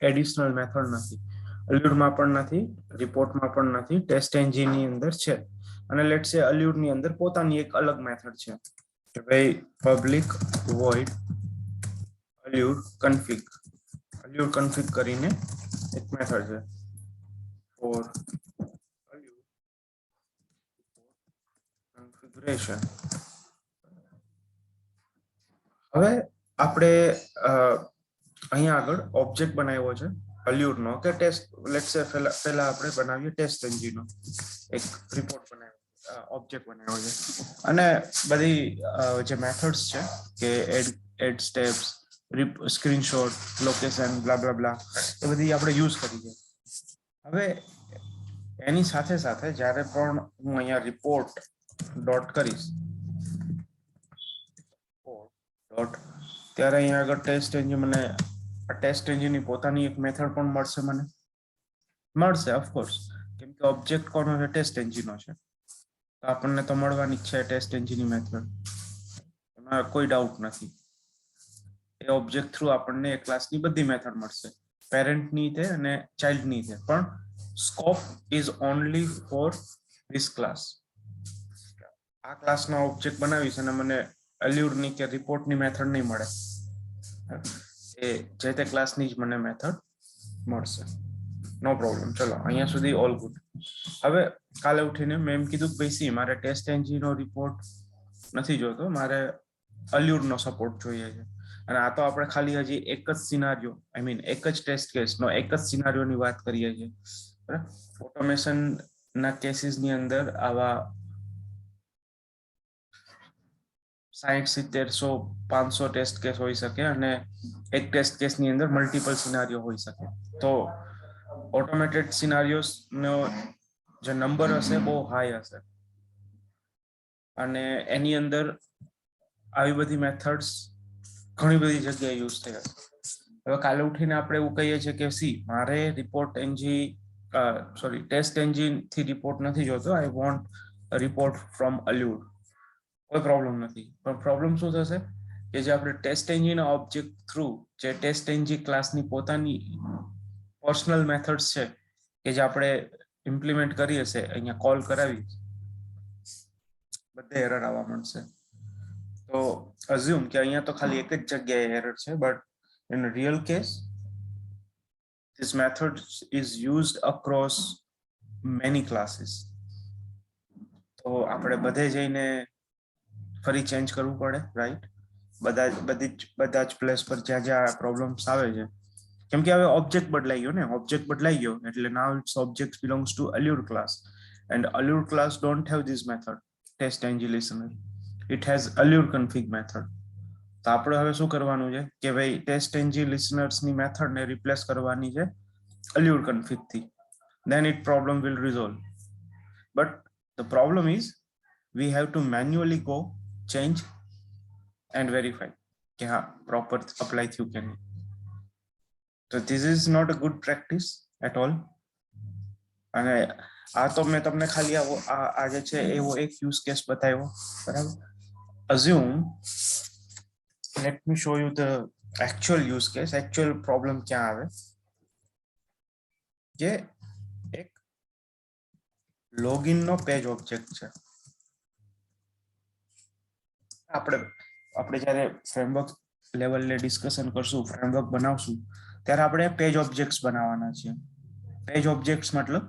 એડિશનલ મેથડ નથી, અલ્યુડમાં પણ નથી, રિપોર્ટમાં પણ નથી, ટેસ્ટ એન્જીનની અંદર છે. અને લેટ્સ સે અલ્યુડની અંદર પોતાની એક અલગ મેથડ છે કે ભાઈ પબ્લિક વોઇડ અલ્યુડ કન્ફિગ, અલ્યુડ કન્ફિગ કરીને એક મેથડ છે ફોર અલ્યુડ કન્ફિગરેશન. હવે આપણે અહીંયા આગળ ઓબ્જેક્ટ બનાવ્યો છે અલ્યુડનો કે ટેસ્ટ, લેટ્સ સે પહેલા આપણે બનાવીએ ટેસ્ટ એન્જીનનો એક રિપોર્ટ બનાવ્યો, ઓબ્જેક્ટ બનાવ્યો છે, અને બધી જે મેથડ્સ છે કે add steps, screenshot, location, blah blah blah, એ બધી આપણે યુઝ કરી છે. હવે એની સાથે સાથે જ્યારે પણ હું અહીંયા રિપોર્ટ ડોટ કરીશ ડોટ, ત્યારે અહીંયા આગળ ટેસ્ટ એન્જિન, મને આ ટેસ્ટ એન્જિનની પોતાની એક મેથડ પણ મળશે ઓફકોર્સ, કેમ કે ઓબ્જેક્ટ કોનો છે? ટેસ્ટ એન્જિનનો છે, તો આપણને તો મળવાની જ છે ટેસ્ટ એન્જિનની મેથડ, એમાં કોઈ ડાઉટ નથી. એ ઓબ્જેક્ટ થ્રુ આપણને એ ક્લાસની બધી મેથડ મળશે, પેરેન્ટની છે અને ચાઇલ્ડની છે, પણ scope is only for this class. આ ક્લાસના ઓબ્જેક્ટ બનાવીશ અને મને અલ્યુડની કે રિપોર્ટની મેથડ નહીં મળે, એ જે તે ક્લાસની જ મને મેથડ મળશે. નો પ્રોબ્લેમ. ચલો અહીંયા સુધી ઓલ ગુડ. હવે કાલે ઉઠીને મેં એમ કીધું કે ભાઈ સી, મારે ટેસ્ટ એન્જિનનો રિપોર્ટ નથી જોતો, મારે અલ્યુડનો સપોર્ટ જોઈએ છે. અને આ તો આપણે ખાલી હજી એક જ સિનારીઓ, આઈ મીન એક જ ટેસ્ટ કેસનો એક જ સિનારીઓની વાત કરીએ છીએ, બરાબર. ઓટોમેશનના કેસીસની અંદર આવા 60, 70, 100, 500 ટેસ્ટ કેસ હોઈ શકે, અને એક ટેસ્ટ કેસની અંદર મલ્ટિપલ સિનારીઓ હોઈ શકે. તો ઓટોમેટેડ સિનારીઓનો જે નંબર હશે બહુ હાઈ હશે, અને એની અંદર આવી બધી મેથડ્સ ઘણી બધી જગ્યાએ યુઝ થઈ હશે. હવે કાલે ઉઠીને આપણે એવું કહીએ છીએ કે સી, મારે ટેસ્ટ એન્જિન થી રિપોર્ટ નથી જોતો, આઈ વોન્ટ રિપોર્ટ ફ્રોમ અલ્યુડ. કોઈ પ્રોબ્લેમ નથી, પણ પ્રોબ્લેમ શું થશે કે જે આપણે ટેસ્ટ એન્જિન ઓબ્જેક્ટ થ્રુ જે ટેસ્ટ એન્જિન ક્લાસની પોતાની પર્સનલ મેથડ્સ છે કે જે આપણે ઇમ્પ્લિમેન્ટ કરી હશે, અહીંયા કોલ કરાવી, બધે એરર આવવા મળશે. તો અઝ્યુમ કે અહીંયા તો ખાલી એક જ જગ્યાએ એરર છે, but in real case this method is used across many classes. તો આપણે બધે જઈને ફરી ચેન્જ કરવું પડે, રાઈટ? બધા જ પ્લેસ પર જ્યાં જ્યાં પ્રોબ્લેમ્સ આવે છે, કેમ કે હવે ઓબ્જેક્ટ બદલાઈ ગયો ને, ઓબ્જેક્ટ બદલાઈ ગયો એટલે now it's object belongs to Allure class, and Allure class don't have this method TestNG listener, it has Allure config method. તો આપણે હવે શું કરવાનું છે કે ભાઈ ટેસ્ટ એન્જિન લિસનર્સની મેથડને રિપ્લેસ કરવાની છે અલ્યુડ કન્ફિગ થી, then it problem will resolve. But the problem is we have to manually go change and verify કે હા proper apply થયું કે નહીં. So this is not a good practice at all. અને આ તો મેં તમને ખાલી આ જે છે એવો એક યુઝ કેસ બતાવ્યો, બરાબર. assume, let me show you the actual use case, actual problem ક્યાં આવે કે એક લોગિન નો પેજ ઓબ્જેક્ટ છે. આપણે જ્યારે ફ્રેમવર્ક લેવલે ડિસ્કશન કરશું, ફ્રેમવર્ક બનાવશું, ત્યારે આપણે પેજ ઓબ્જેક્ટ્સ બનાવવાના છે. પેજ ઓબ્જેક્ટ્સ મતલબ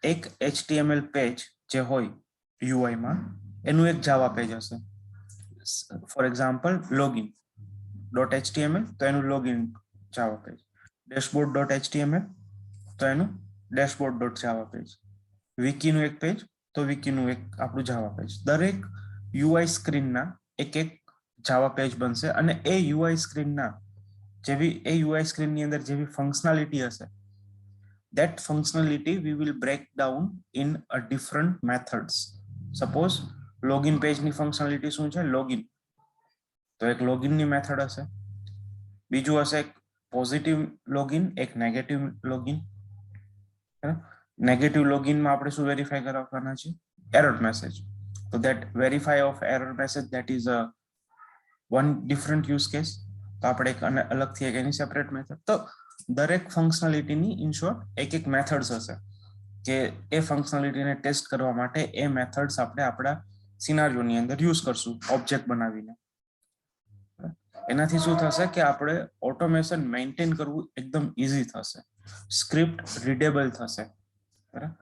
એક HTML પેજ જે હોય UI માં, એનું એક જાવા પેજ હશે. ફોર એક્ઝામ્પલ login.html, તો એનું લોગિન જાવા પેજ. dashboard.html, તો એનું dashboard.java પેજ. વિકીનું એક પેજ, તો વિકીનું એક આપણું જાવા પેજ. દરેક UI સ્ક્રીનના એક જાવા પેજ બનશે, અને એ UI સ્ક્રીનના જેવી એ UI સ્ક્રીનની અંદર જેવી ફંક્શનાલિટી હશે, that functionality we will break down in a different methods. Suppose login page ની functionality શું છે? login, તો એક login ની મેથડ હશે, બીજું હશે એક પોઝિટિવ લોગિન, એક નેગેટિવ લોગિન. નેગેટિવ લોગિન માં આપણે શું વેરીફાઈ કરવાના છે? Error message. તો that verify of error message, that is a one different use case. તો આપણે એક અલગથી એક એની સેપરેટ મેથડ. તો દરેક ફંક્શનાલિટીની ઇન શોર્ટ એક એક મેથડ્સ હશે કે એ ફંક્શનાલિટીને ટેસ્ટ કરવા માટે એ મેથડ્સ આપણે આપણા સિનારીઓની અંદર યુઝ કરશું ઓબ્જેક્ટ બનાવીને. એનાથી શું થશે કે આપણે ઓટોમેશન મેન્ટેન કરવું એકદમ ઈઝી થશે, સ્ક્રિપ્ટ રીડેબલ થશે. બરાબર.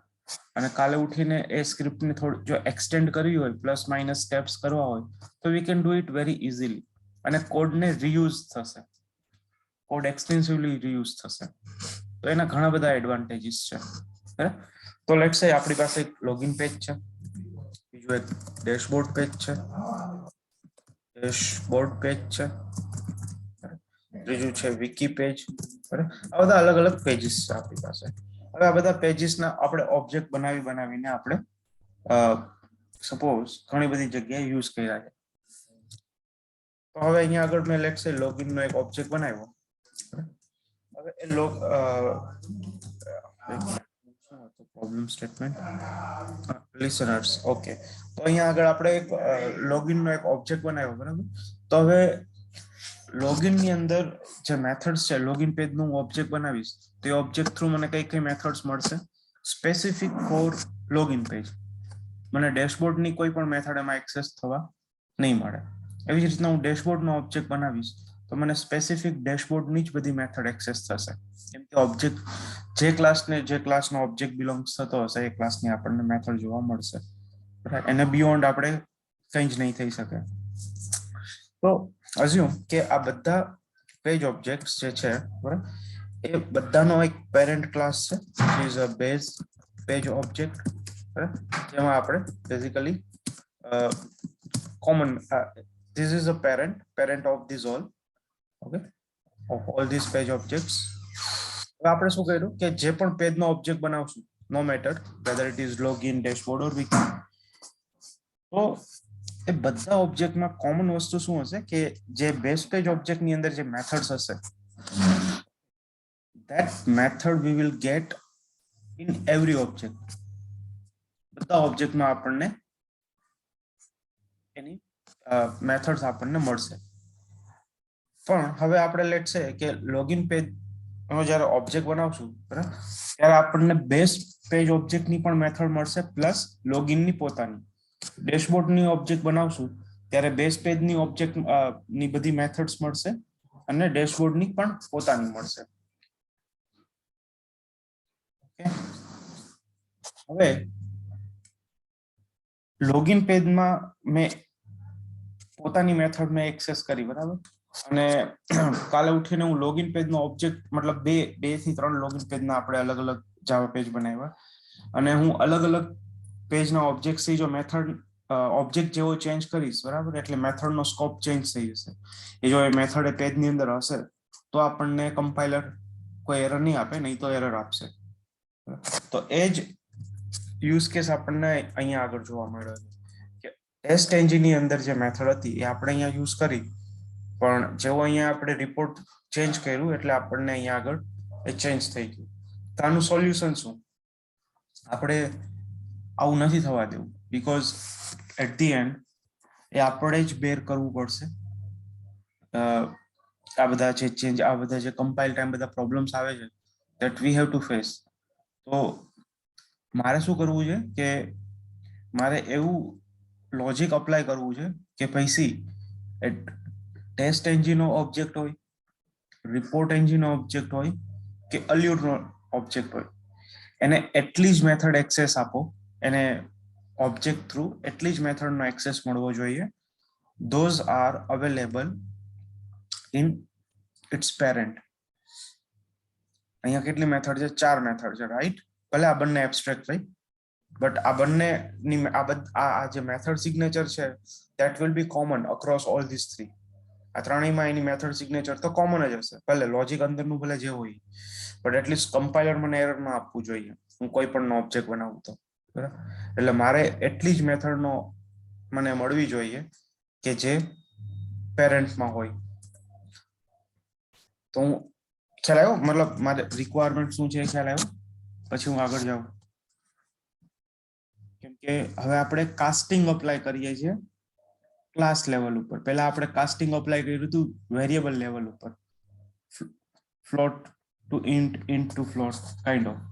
અને કાલે ઉઠીને એ સ્ક્રિપ્ટને થોડું જો એક્સટેન્ડ કરવી હોય, પ્લસ માઇનસ સ્ટેપ્સ કરવા હોય, તો we can do it very easily. અને કોડને રીયુઝ થશે, કોડ એક્સટેન્સિવલી રીયુઝ થશે. તો એના ઘણા બધા એડવાન્ટેજીસ છે. બરાબર. તો લેટ્સ સે આપણી પાસે એક લોગિન પેજ છે, બીજું એક ડેશબોર્ડ પેજ છે, ડેશબોર્ડ પેજ છે, ત્રીજું છે વિકી પેજ. બરાબર. આ બધા અલગ અલગ પેજીસ છે આપણી પાસે. હવે આ બધા પેજીસના આપણે ઓબ્જેક્ટ બનાવીને આપણે સપોઝ ઘણી બધી જગ્યાએ યુઝ કર્યા છે. તો હવે અહીંયા આગળ મેં લેટ્સ સે લોગિન નો એક ઓબ્જેક્ટ બનાવ્યો. હવે એ પ્રોબ્લેમ સ્ટેટમેન્ટ લિસનર્સ. ઓકે, તો અહીંયા આગળ આપણે એક લોગિન નો એક ઓબ્જેક્ટ બનાવ્યો. બરાબર. તો હવે લોગિન ની અંદર જે મેથડ્સ છે, લોગિન પેજ નું ઓબ્જેક્ટ બનાવીશ, તો એ ઓબ્જેક્ટ થ્રુ મને કઈ કઈ મેથડ્સ મળશે સ્પેસિફિક ફોર લોગિન પેજ. મને ડેશબોર્ડ ની કોઈ પણ મેથડ એમાં એક્સેસ થવા નહીં મળે. એવી જ રીતના હું ડેશબોર્ડ નો ઓબ્જેક્ટ બનાવીશ તો મને સ્પેસિફિક ડેશબોર્ડ ની જ બધી મેથડ એક્સેસ થશે, કેમ કે ઓબ્જેક્ટ જે ક્લાસનો ઓબ્જેક્ટ બિલોંગ્સ થતો હશે એ ક્લાસની આપણને મેથડ જોવા મળશે. એને બિયોન્ડ આપણે કંઈ જ નહીં થઈ શકે. તો અઝ્યુમ કે આ બધા પેજ ઓબ્જેક્ટ્સ જે છે, બરાબર, એ બધાનો એક પેરેન્ટ ક્લાસ છે, is a base page object. બરાબર. જેમાં આપણે basically common this is a parent of this all, okay, of all these page objects. હવે આપણે શું કર્યું કે જે પણ પેજનો ઓબ્જેક્ટ બનાવશું, no matter whether it is login, dashboard or wiki, તો એ બધા ઓબ્જેક્ટમાં કોમન વસ્તુ શું હશે કે જે બેઝ પેજ ઓબ્જેક્ટની અંદર જે મેથડ્સ હશે, that method we will get in every object. બધા ઓબ્જેક્ટમાં આપણને એની મેથડ્સ આપણને મળશે. પણ હવે આપણે લેટ છે કે લોગિન પેજ નો જ્યારે ઓબ્જેક્ટ બનાવશું, બરાબર, ત્યારે આપણને બેઝ પેજ ઓબ્જેક્ટની પણ મેથડ મળશે, પ્લસ લોગિનની પોતાની. ડેશબોર્ડની ઓબ્જેક્ટ બનાવશું ત્યારે બેઝ પેજની ઓબ્જેક્ટ ની બધી મેથડ્સ મળશે અને ડેશબોર્ડની પણ પોતાની મળશે. ઓકે, હવે લોગિન પેજમાં મેં પોતાની મેથડ મેં એક્સેસ કરી. બરાબર. અને કાલે ઉઠીને હું લોગિન પેજનો ઓબ્જેક્ટ મતલબ બે થી ત્રણ લોગિન પેજના આપણે અલગ અલગ જાવા પેજ બનાવ્યા અને હું અલગ અલગ પેજના ઓબ્જેક્ટથી જો મેથડ ઓબ્જેક્ટ જેવો ચેન્જ કરીશ, બરાબર, એટલે મેથડનો સ્કોપ ચેન્જ થઈ જશે. એ જો એ મેથડ એ પેજની અંદર હશે તો આપણને કમ્પાઇલર કોઈ એરર નહીં આપે, નહીં તો એરર આપશે. તો એ જ યુઝ કેસ આપણને અહીંયા આગળ જોવા મળ્યો છે કે ટેસ્ટ એન્જિનની અંદર જે મેથડ હતી એ આપણે અહીંયા યુઝ કરી, પણ જેવો અહીંયા આપણે રિપોર્ટ ચેન્જ કર્યું એટલે આપણને અહીંયા આગળ એ ચેન્જ થઈ ગયું. તો આનું સોલ્યુશન શું? આપણે આવું નથી થવા દેવું, બીકોઝ એટ ધી એન્ડ એ આપણે જ બેર કરવું પડશે. આ બધા જે ચેન્જ, આ બધા જે કમ્પાઇલ ટાઈમ બધા પ્રોબ્લેમ્સ આવે છે, that we have to face. તો મારે શું કરવું છે કે મારે એવું લોજિક અપ્લાય કરવું છે કે પછી ટેસ્ટ એન્જિનનો ઓબ્જેક્ટ હોય, રિપોર્ટ એન્જિનનો ઓબ્જેક્ટ હોય કે અલ્યુટનો ઓબ્જેક્ટ હોય, એને એટલી જ મેથડ એક્સેસ આપો, એને ઓબ્જેક્ટ થ્રુ એટલી જ મેથડનો એક્સેસ મળવો જોઈએ. Those are available in its parent. અહીંયા કેટલી મેથડ છે? 4 મેથડ છે, રાઈટ? ભલે આ બંને એબ્સ્ટ્રેક્ટ હોય, બટ આ બંનેની આ જે મેથડ સિગ્નેચર છે, that will be common across all these three. આ ત્રણેયમાં એની મેથડ સિગ્નેચર તો કોમન જ હશે, ભલે લોજિક અંદરનું ભલે જે હોય, બટ એટલીસ્ટ કમ્પાઇલર મને એરર ના આપવું જોઈએ હું કોઈ પણ ઓબ્જેક્ટ બનાવું તો, બરાબર. એટલે મારે એટલી જ મેથડનો મને મળવી જોઈએ કે જે પેરેન્ટમાં હોય. તો હું ખ્યાલ આવ્યો, મતલબ મારે રિક્વાયરમેન્ટ શું છે ખ્યાલ આવ્યો? પછી હું આગળ જાઉં. કેમ કે હવે આપણે કાસ્ટિંગ અપ્લાય કરીએ છીએ ક્લાસ લેવલ ઉપર. પહેલા આપણે કાસ્ટિંગ અપ્લાય કર્યું હતું વેરિયેબલ લેવલ ઉપર, float to int, int to float, kind of.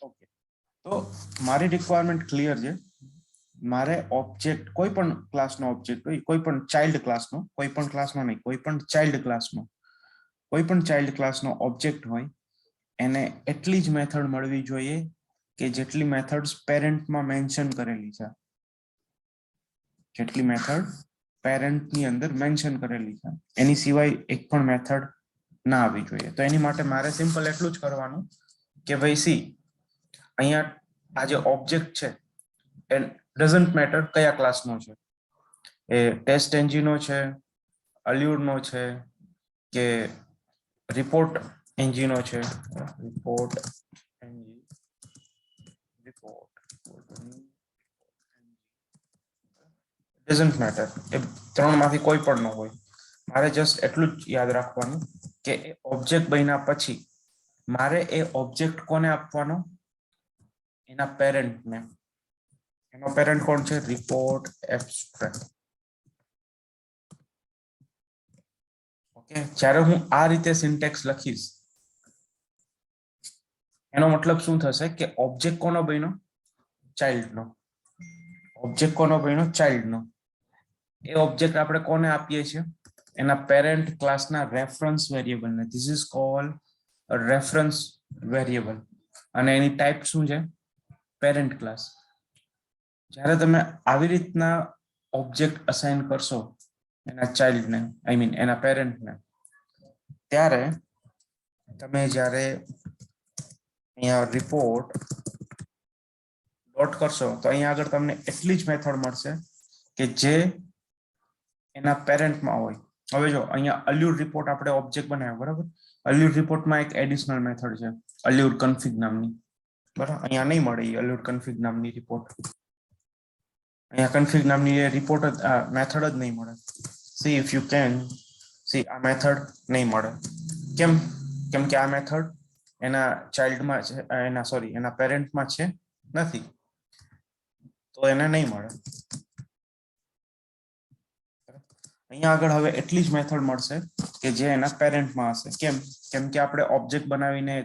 Okay, તો મારી રિક્વાયરમેન્ટ ક્લિયર છે. મારે ઓબ્જેક્ટ, કોઈ પણ ક્લાસનો ઓબ્જેક્ટ હોય, કોઈ પણ ચાઇલ્ડ ક્લાસનો, કોઈ પણ ક્લાસનો નહીં, કોઈ પણ ચાઇલ્ડ ક્લાસનો, કોઈ પણ ચાઇલ્ડ ક્લાસનો ઓબ્જેક્ટ હોય એને એટલી જ મેથડ મળવી જોઈએ કે જેટલી મેથડ્સ પેરેન્ટમાં મેન્શન કરેલી છે, જેટલી મેથડ પેરેન્ટની અંદર મેન્શન કરેલી છે, એની સિવાય એક પણ મેથડ ના આવી જોઈએ. તો એની માટે મારે સિમ્પલ એટલું જ કરવાનું કે ભાઈ સી, અહીંયા આ જે ઓબ્જેક્ટ છે એ ડઝન્ટ મેટર કયા ક્લાસનો છે, એ ટેસ્ટ એન્જિનો છે, અલ્યુરનો છે કે રિપોર્ટ એન્જિનો છે, ReportNG, report doesn't matter, એ ત્રણમાંથી કોઈ પણ ન હોય. મારે જસ્ટ એટલું જ યાદ રાખવાનું કે એ ઓબ્જેક્ટ બન્યા પછી મારે એ ઓબ્જેક્ટ કોને આપવાનો? એના પેરેન્ટને. એનો પેરેન્ટ કોણ છે? Report abstract. ઓકે, જ્યારે હું આ રીતે સિન્ટેક્સ લખીશ એનો મતલબ શું થશે કે ઓબ્જેક્ટ કોનો બન્યો? ચાઇલ્ડનો. ઓબ્જેક્ટ કોનો બન્યો? ચાઇલ્ડનો. એ ઓબ્જેક્ટ આપણે કોને આપીએ છીએ? એના પેરેન્ટ ક્લાસના રેફરન્સ વેરિયેબલને. This is called reference variable. અને એની ટાઈપ શું છે? Parent class. જ્યારે તમે આવી રીતના ઓબ્જેક્ટ અસાઇન કરશો એના ચાઇલ્ડને, આઈ મીન એના પેરેન્ટને, ત્યારે તમે જ્યારે અહીંયા રિપોર્ટ ડોટ કરશો તો અહીંયા આગળ તમને એટલી જ મેથડ મળશે કે જે એના પેરેન્ટમાં હોય. હવે જો અહીંયા અલ્યુર રિપોર્ટ આપણે ઓબ્જેક્ટ બનાવ્યો, બરાબર. અલ્યુર રિપોર્ટમાં એક એડિશનલ મેથડ છે અલ્યુર કન્ફિગ નામની, બરાબર. અહીંયા નહીં મળે એ અલ્યુર કન્ફિગ નામની રિપોર્ટ. અહીંયા કન્ફિગ નામની એ રિપોર્ટ જ, મેથડ જ નહીં મળે. C if you can see, આ મેથડ નહીં મળે. કેમ? કેમ કે આ મેથડ એના ચાઇલ્ડમાં છે, એના સોરી એના પેરેન્ટમાં છે નથી, તો એને નહીં મળે. અહીંયા આગળ હવે એટલી જ મેથડ મળશે કે જે એના પેરેન્ટમાં હશે. કેમ? કેમ કે આપણે ઓબ્જેક્ટ બનાવીને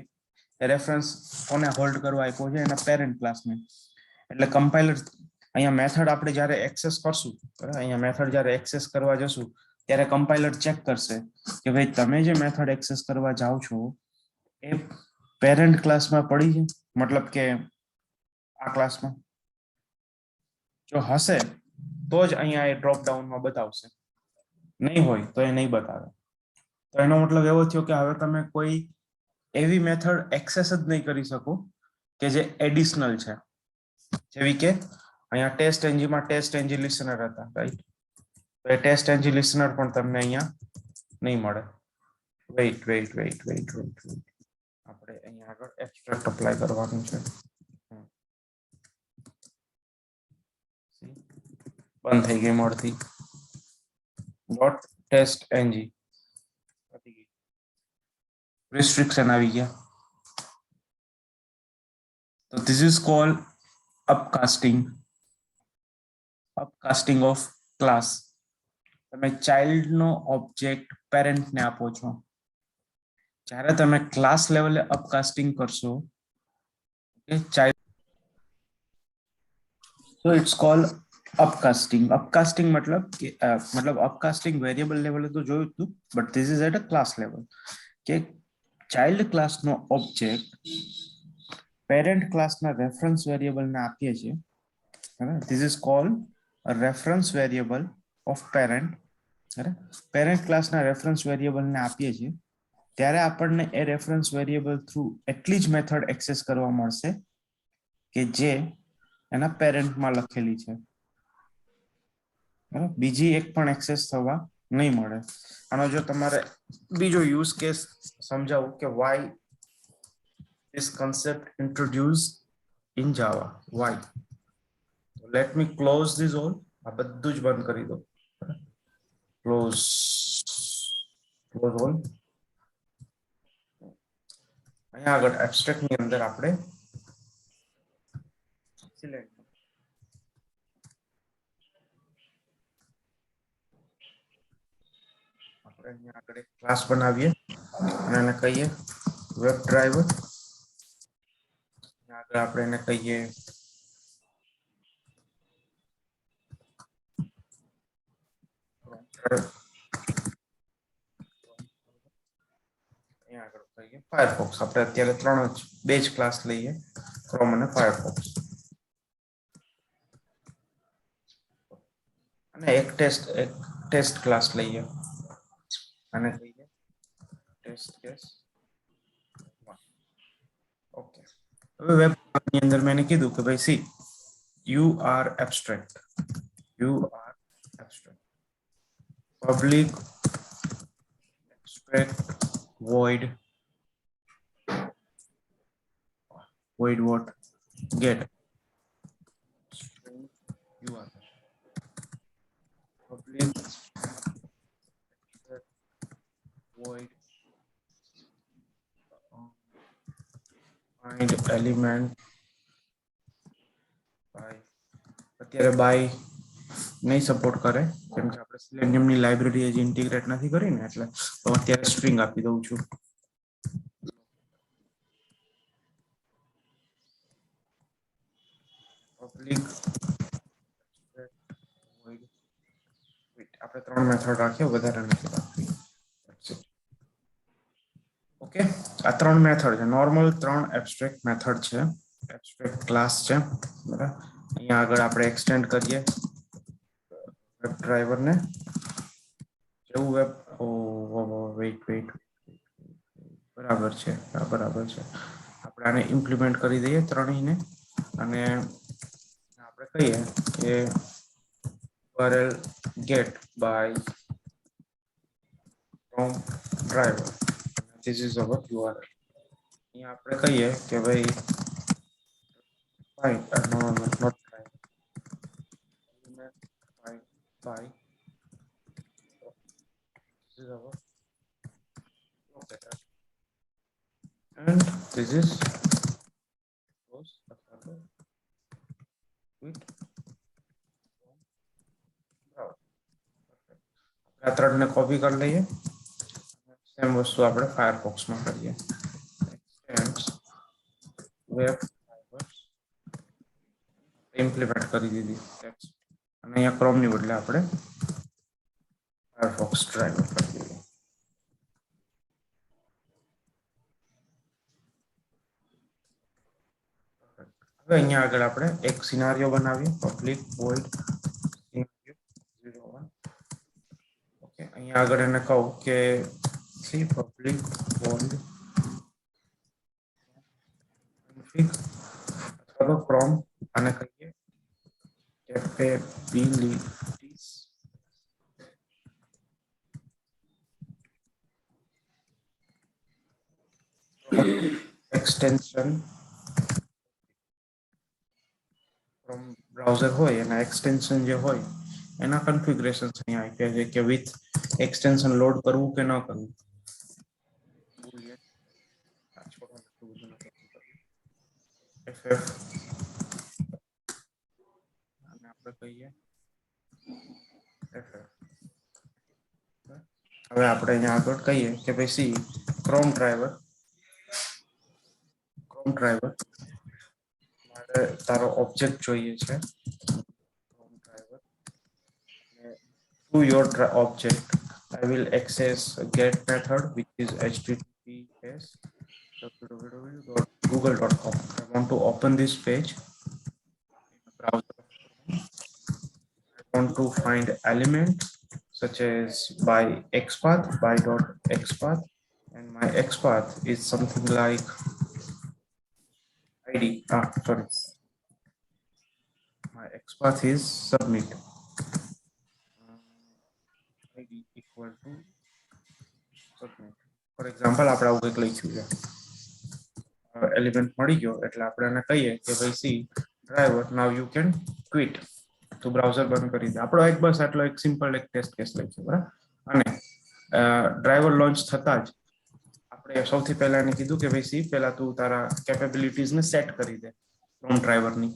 રેફરન્સ કોને હોલ્ડ કરવા આપ્યો છે? એના પેરેન્ટ ક્લાસને. એટલે કમ્પાઇલર અહીંયા મેથડ આપણે જ્યારે એક્સેસ કરશું, બરાબર, અહીંયા મેથડ જ્યારે એક્સેસ કરવા જશું ત્યારે કમ્પાઇલર ચેક કરશે કે ભાઈ તમે જે મેથડ એક્સેસ કરવા જાઓ છો એ પેરેન્ટ ક્લાસમાં પડી છે, મતલબ કે આ ક્લાસમાં. જો હશે તો જ અહીંયા એ ડ્રોપ ડાઉનમાં બતાવશે, નહીં હોય તો એ નહીં બતાવે. તો એનો મતલબ એવો થયો કે હવે તમે કોઈ એવી મેથડ એક્સેસ જ નહીં કરી શકો કે જે એડિશનલ છે, જેવી કે અહીંયા ટેસ્ટ એન્જિનમાં ટેસ્ટ એન્જિન લિસનર હતા, રાઈટ? તો એ ટેસ્ટ એન્જિન લિસનર પણ તમને અહીંયા નહીં મળે. વેઇટ આપણે અહીંયા આગળ એબ્સ્ટ્રેક્ટ અપ્લાય કરવાનું છે. બંધ થઈ ગઈ મળતી ડોટ ટેસ્ટ એનજી, રિસ્ટ્રિક્શન આવી ગયા. તો this is called upcasting of class. તમે ચાઇલ્ડ નો ઓબ્જેક્ટ પેરેન્ટને આપો છો. જ્યારે તમે ક્લાસ લેવલે અપકાસ્ટિંગ કરશો, child, so it's called upcasting. Upcasting मतलब कि मतलब upcasting वेरिएबल लेवल तो જોયું હતું, but this is at a class level કે ચાઇલ્ડ ક્લાસ નો ઓબ્જેક્ટ પેરેન્ટ ક્લાસ ના રેફરન્સ વેરિયેબલ ને આપીએ છીએ. This is called a reference variable of parent. Parent class ના રેફરન્સ વેરિયેબલ ને આપીએ છીએ ત્યારે આપણને એ રેફરન્સ વેરિયેબલ થ્રુ એટલી જ મેથડ એક્સેસ કરવા મળશે કે જે એના પેરેન્ટમાં લખેલી છે. બીજી એક પણ એક્સેસ થવા નહીં મળે. આનો જો તમારે બીજો યુઝ કેસ સમજાવું કે Y this concept introduced in Java. Why? Let me close this all. આ બધું જ બંધ કરી દો. Close all. અહીંયા આગળ એબ્સ્ટ્રેક્ટ ની અંદર આપણે સિલેક્ટ આપણે અહીંયા આગળ એક ક્લાસ બનાવીએ અને એને કહીએ વેબ ડ્રાઈવર. આગળ આપણે એને કહીએ ફાયરફોક્સ. આપણે અત્યારે બે જ ક્લાસ લઈએ, ક્રોમ અને ફાયરફોક્સ. અને એક ટેસ્ટ ક્લાસ લઈએ અને કહીએ ટેસ્ટ કેસ. ઓકે, હવે વેબ ની અંદર મેં કીધું કે ભાઈ C you are abstract public abstract void what get string URL public abstract void find element by. અત્યારે બાય નહીં સપોર્ટ કરે કેમ કે આપણે સેલેનિયમ ની લાઇબ્રેરી હજી ઇન્ટિગ્રેટ નથી કરી ને, એટલે તો અત્યારે સ્ટ્રિંગ આપી દઉં છું. પબ્લિક આપણે 3 મેથડ રાખ્યો, વધારે નથી રાખવી. ઓકે, આ 3 મેથડ છે, નોર્મલ 3 એબ્સ્ટ્રેક્ટ મેથડ છે, એબ્સ્ટ્રેક્ટ ક્લાસ છે. બરાબર, અહીંયા આગળ આપણે એક્સટેન્ડ કરીએ વેબ ડ્રાઈવર ને. જેવું વેબ વેઇટ બરાબર છે. આપણે આને ઇમ્પ્લિમેન્ટ કરી દઈએ ત્રણેયને અને આપણે કહીએ કે URL get by from driver. This is our URL. અહીંયા આપણે કહીએ કે ભાઈ find not driver find by this is our locator and this is close with આ ત્રણને કોપી કરી લઈએ. સેમ વસ્તુ આપણે ફાયરફોક્સ માં કરીએ. વેબ ઇમ્પ્લિમેન્ટ કરી દીધી ટેક્સ્ટ અને અહીંયા ક્રોમ ની બદલે આપણે ફાયરફોક્સ ડ્રાઈવર કરી દઈએ. હવે અહીંયા આગળ આપણે એક સિનારીઓ બનાવીએ, પબ્લિક વોઇડ સિનારીઓ 01. ઓકે, અહીંયા આગળ એને કહું કે સી પબ્લિક વોઇડ config અથવા તો ક્રોમ અને કહીએ capabilities extension from browser હોય એના એક્સટેન્શન જે હોય એના કન્ફિગરેશન અહીંયા આપ્યા છે કે વિથ એક્સટેન્શન લોડ કરવું કે ન કરવું. ff અને આપણે કહીએ ff. હવે આપણે અહીંયા આગળ કહીએ કે ભાઈ સી ક્રોમ ડ્રાઈવર મારે તારો ઓબ્જેક્ટ જોઈએ છે. Chrome driver to your object I will access a get method which is https www.google.com. I want to open this page in a browser. I want to find element such as by xpath, by dot xpath, and my xpath is something like id. Sorry, my xpath is submit. Equal to submit. For example આપણે આવું કંઈક લખ્યું છે, એલિમેન્ટ મળી ગયો એટલે આપણે એને કહીએ કે ભાઈ C driver now you can quit, તો બ્રાઉઝર બંધ કરી દે. આપણો એક બસ આટલો એક સિમ્પલ એક ટેસ્ટ કેસ લખ્યો, બરાબર. અને ડ્રાઈવર લોન્ચ થતા જ આપણે સૌથી પહેલા એને કીધું કે ભાઈ સી પહેલા તું તારા કેપેબિલિટીઝ ને સેટ કરી દે ક્રોમ ડ્રાઈવરની,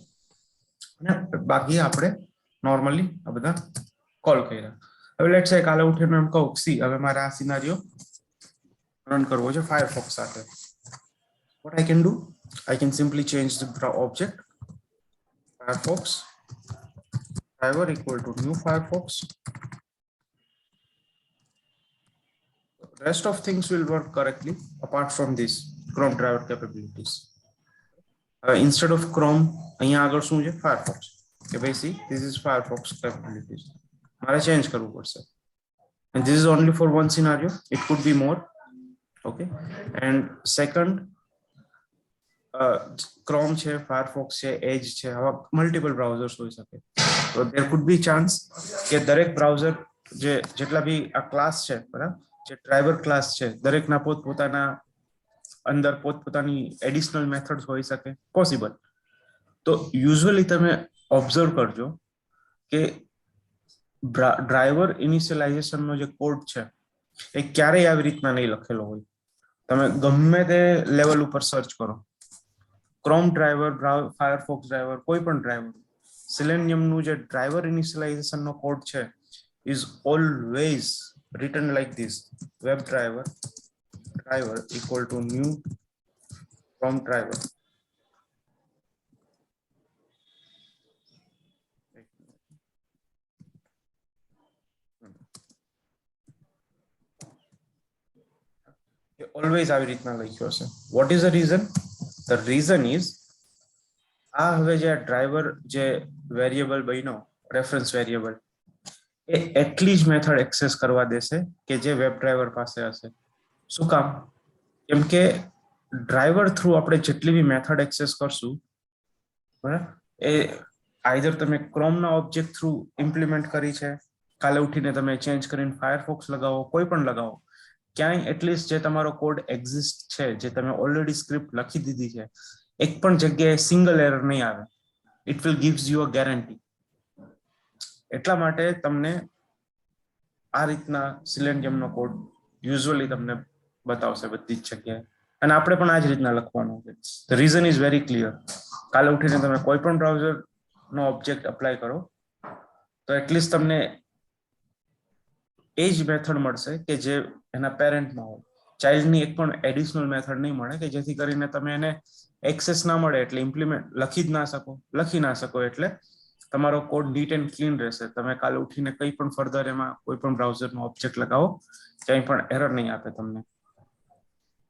અને બાકી આપણે નોર્મલી આ બધા કોલ કર્યા. હવે લેટ્સ સે કાલે ઉઠીને એમ કહું સી હવે મારે આ સિનારીઓ રન કરવો છે ફાયરફોક્સ સાથે. What I can do, I can simply change the object Firefox driver equal to new Firefox. Rest of things will work correctly apart from this Chrome driver capabilities. Instead of Chrome, અહીંયા આગળ શું છે Firefox. કે ભાઈ see, this is Firefox capabilities. મારે change કરવું પડશે. And this is only for one scenario. It could be more. Okay. And second, Chrome છે, Firefox છે, Edge છે, આવા મલ્ટિપલ બ્રાઉઝર્સ હોઈ શકે. તો there could be chance કે દરેક બ્રાઉઝર જે જેટલા બી આ ક્લાસ છે, બરાબર, જે ડ્રાઈવર ક્લાસ છે, દરેકના પોતપોતાના અંદર પોતપોતાની એડિશનલ મેથડ્સ હોઈ શકે, પોસિબલ. તો યુઝ્યુઅલી તમે ઓબ્ઝર્વ કરજો કે ડ્રાઈવર ઇનિશિયલાઇઝેશનનો જે કોડ છે એ ક્યારેય આવી રીતના નહીં લખેલો હોય. તમે ગમે તે લેવલ ઉપર સર્ચ કરો, ક્રોમ ડ્રાઈવર, ફાયરફોક્સ ડ્રાઈવર, કોઈ પણ ડ્રાઈવર, સિલેનિયમનું જે ડ્રાઈવર ઇનિશિયલાઇઝેશનનો કોડ છે is always written like this: web driver equal to new Chrome driver. Always આવી રીતના લખ્યો હશે. What is the reason? The reason is આ હવે જે ડ્રાઈવર જે વેરિયેબલ બન્યો રેફરન્સ વેરિયેબલ, એ એટલી જ મેથડ એક્સેસ કરવા દેશે કે જે વેબ ડ્રાઈવર પાસે હશે. શું કામ? કેમ કે ડ્રાઈવર થ્રુ આપણે જેટલી બી મેથડ એક્સેસ કરશું, બરાબર, એ આઈધર તમે ક્રોમના ઓબ્જેક્ટ થ્રુ ઇમ્પ્લિમેન્ટ કરી છે, કાલે ઉઠીને તમે ચેન્જ કરીને ફાયરફોક્સ લગાવો, કોઈ પણ લગાવો, ક્યાંય એટલીસ્ટ જે તમારો કોડ એક્ઝિસ્ટ છે, જે તમે ઓલરેડી સ્ક્રિપ્ટ લખી દીધી છે, એક પણ જગ્યાએ સિંગલ એરર નહીં આવે. It will gives you a guarantee. એટલા માટે તમને આ રીતના સિલેનિયમનો કોડ યુઝ્યુઅલી તમને બતાવશે બધી જ જગ્યાએ, અને આપણે પણ આ જ રીતના લખવાનું છે. The reason is very clear. કાલે ઉઠીને તમે કોઈ પણ બ્રાઉઝરનો ઓબ્જેક્ટ અપ્લાય કરો તો એટલીસ્ટ તમને એ જ મેથડ મળશે કે જે એના પેરેન્ટમાં હોય. ચાઇલ્ડની એક પણ એડિશનલ મેથડ નહીં મળે કે જેથી કરીને તમે એને એક્સેસ ના મળે એટલે ઇમ્પ્લિમેન્ટ લખી ના શકો એટલે તમારો કોડ નીટ એન્ડ ક્લીન રહેશે. તમે કાલે ઉઠીને કંઈ પણ ફર્ધર એમાં કોઈ પણ બ્રાઉઝરનો ઓબ્જેક્ટ લગાવો, ક્યાંય પણ એરર નહીં આપે તમને.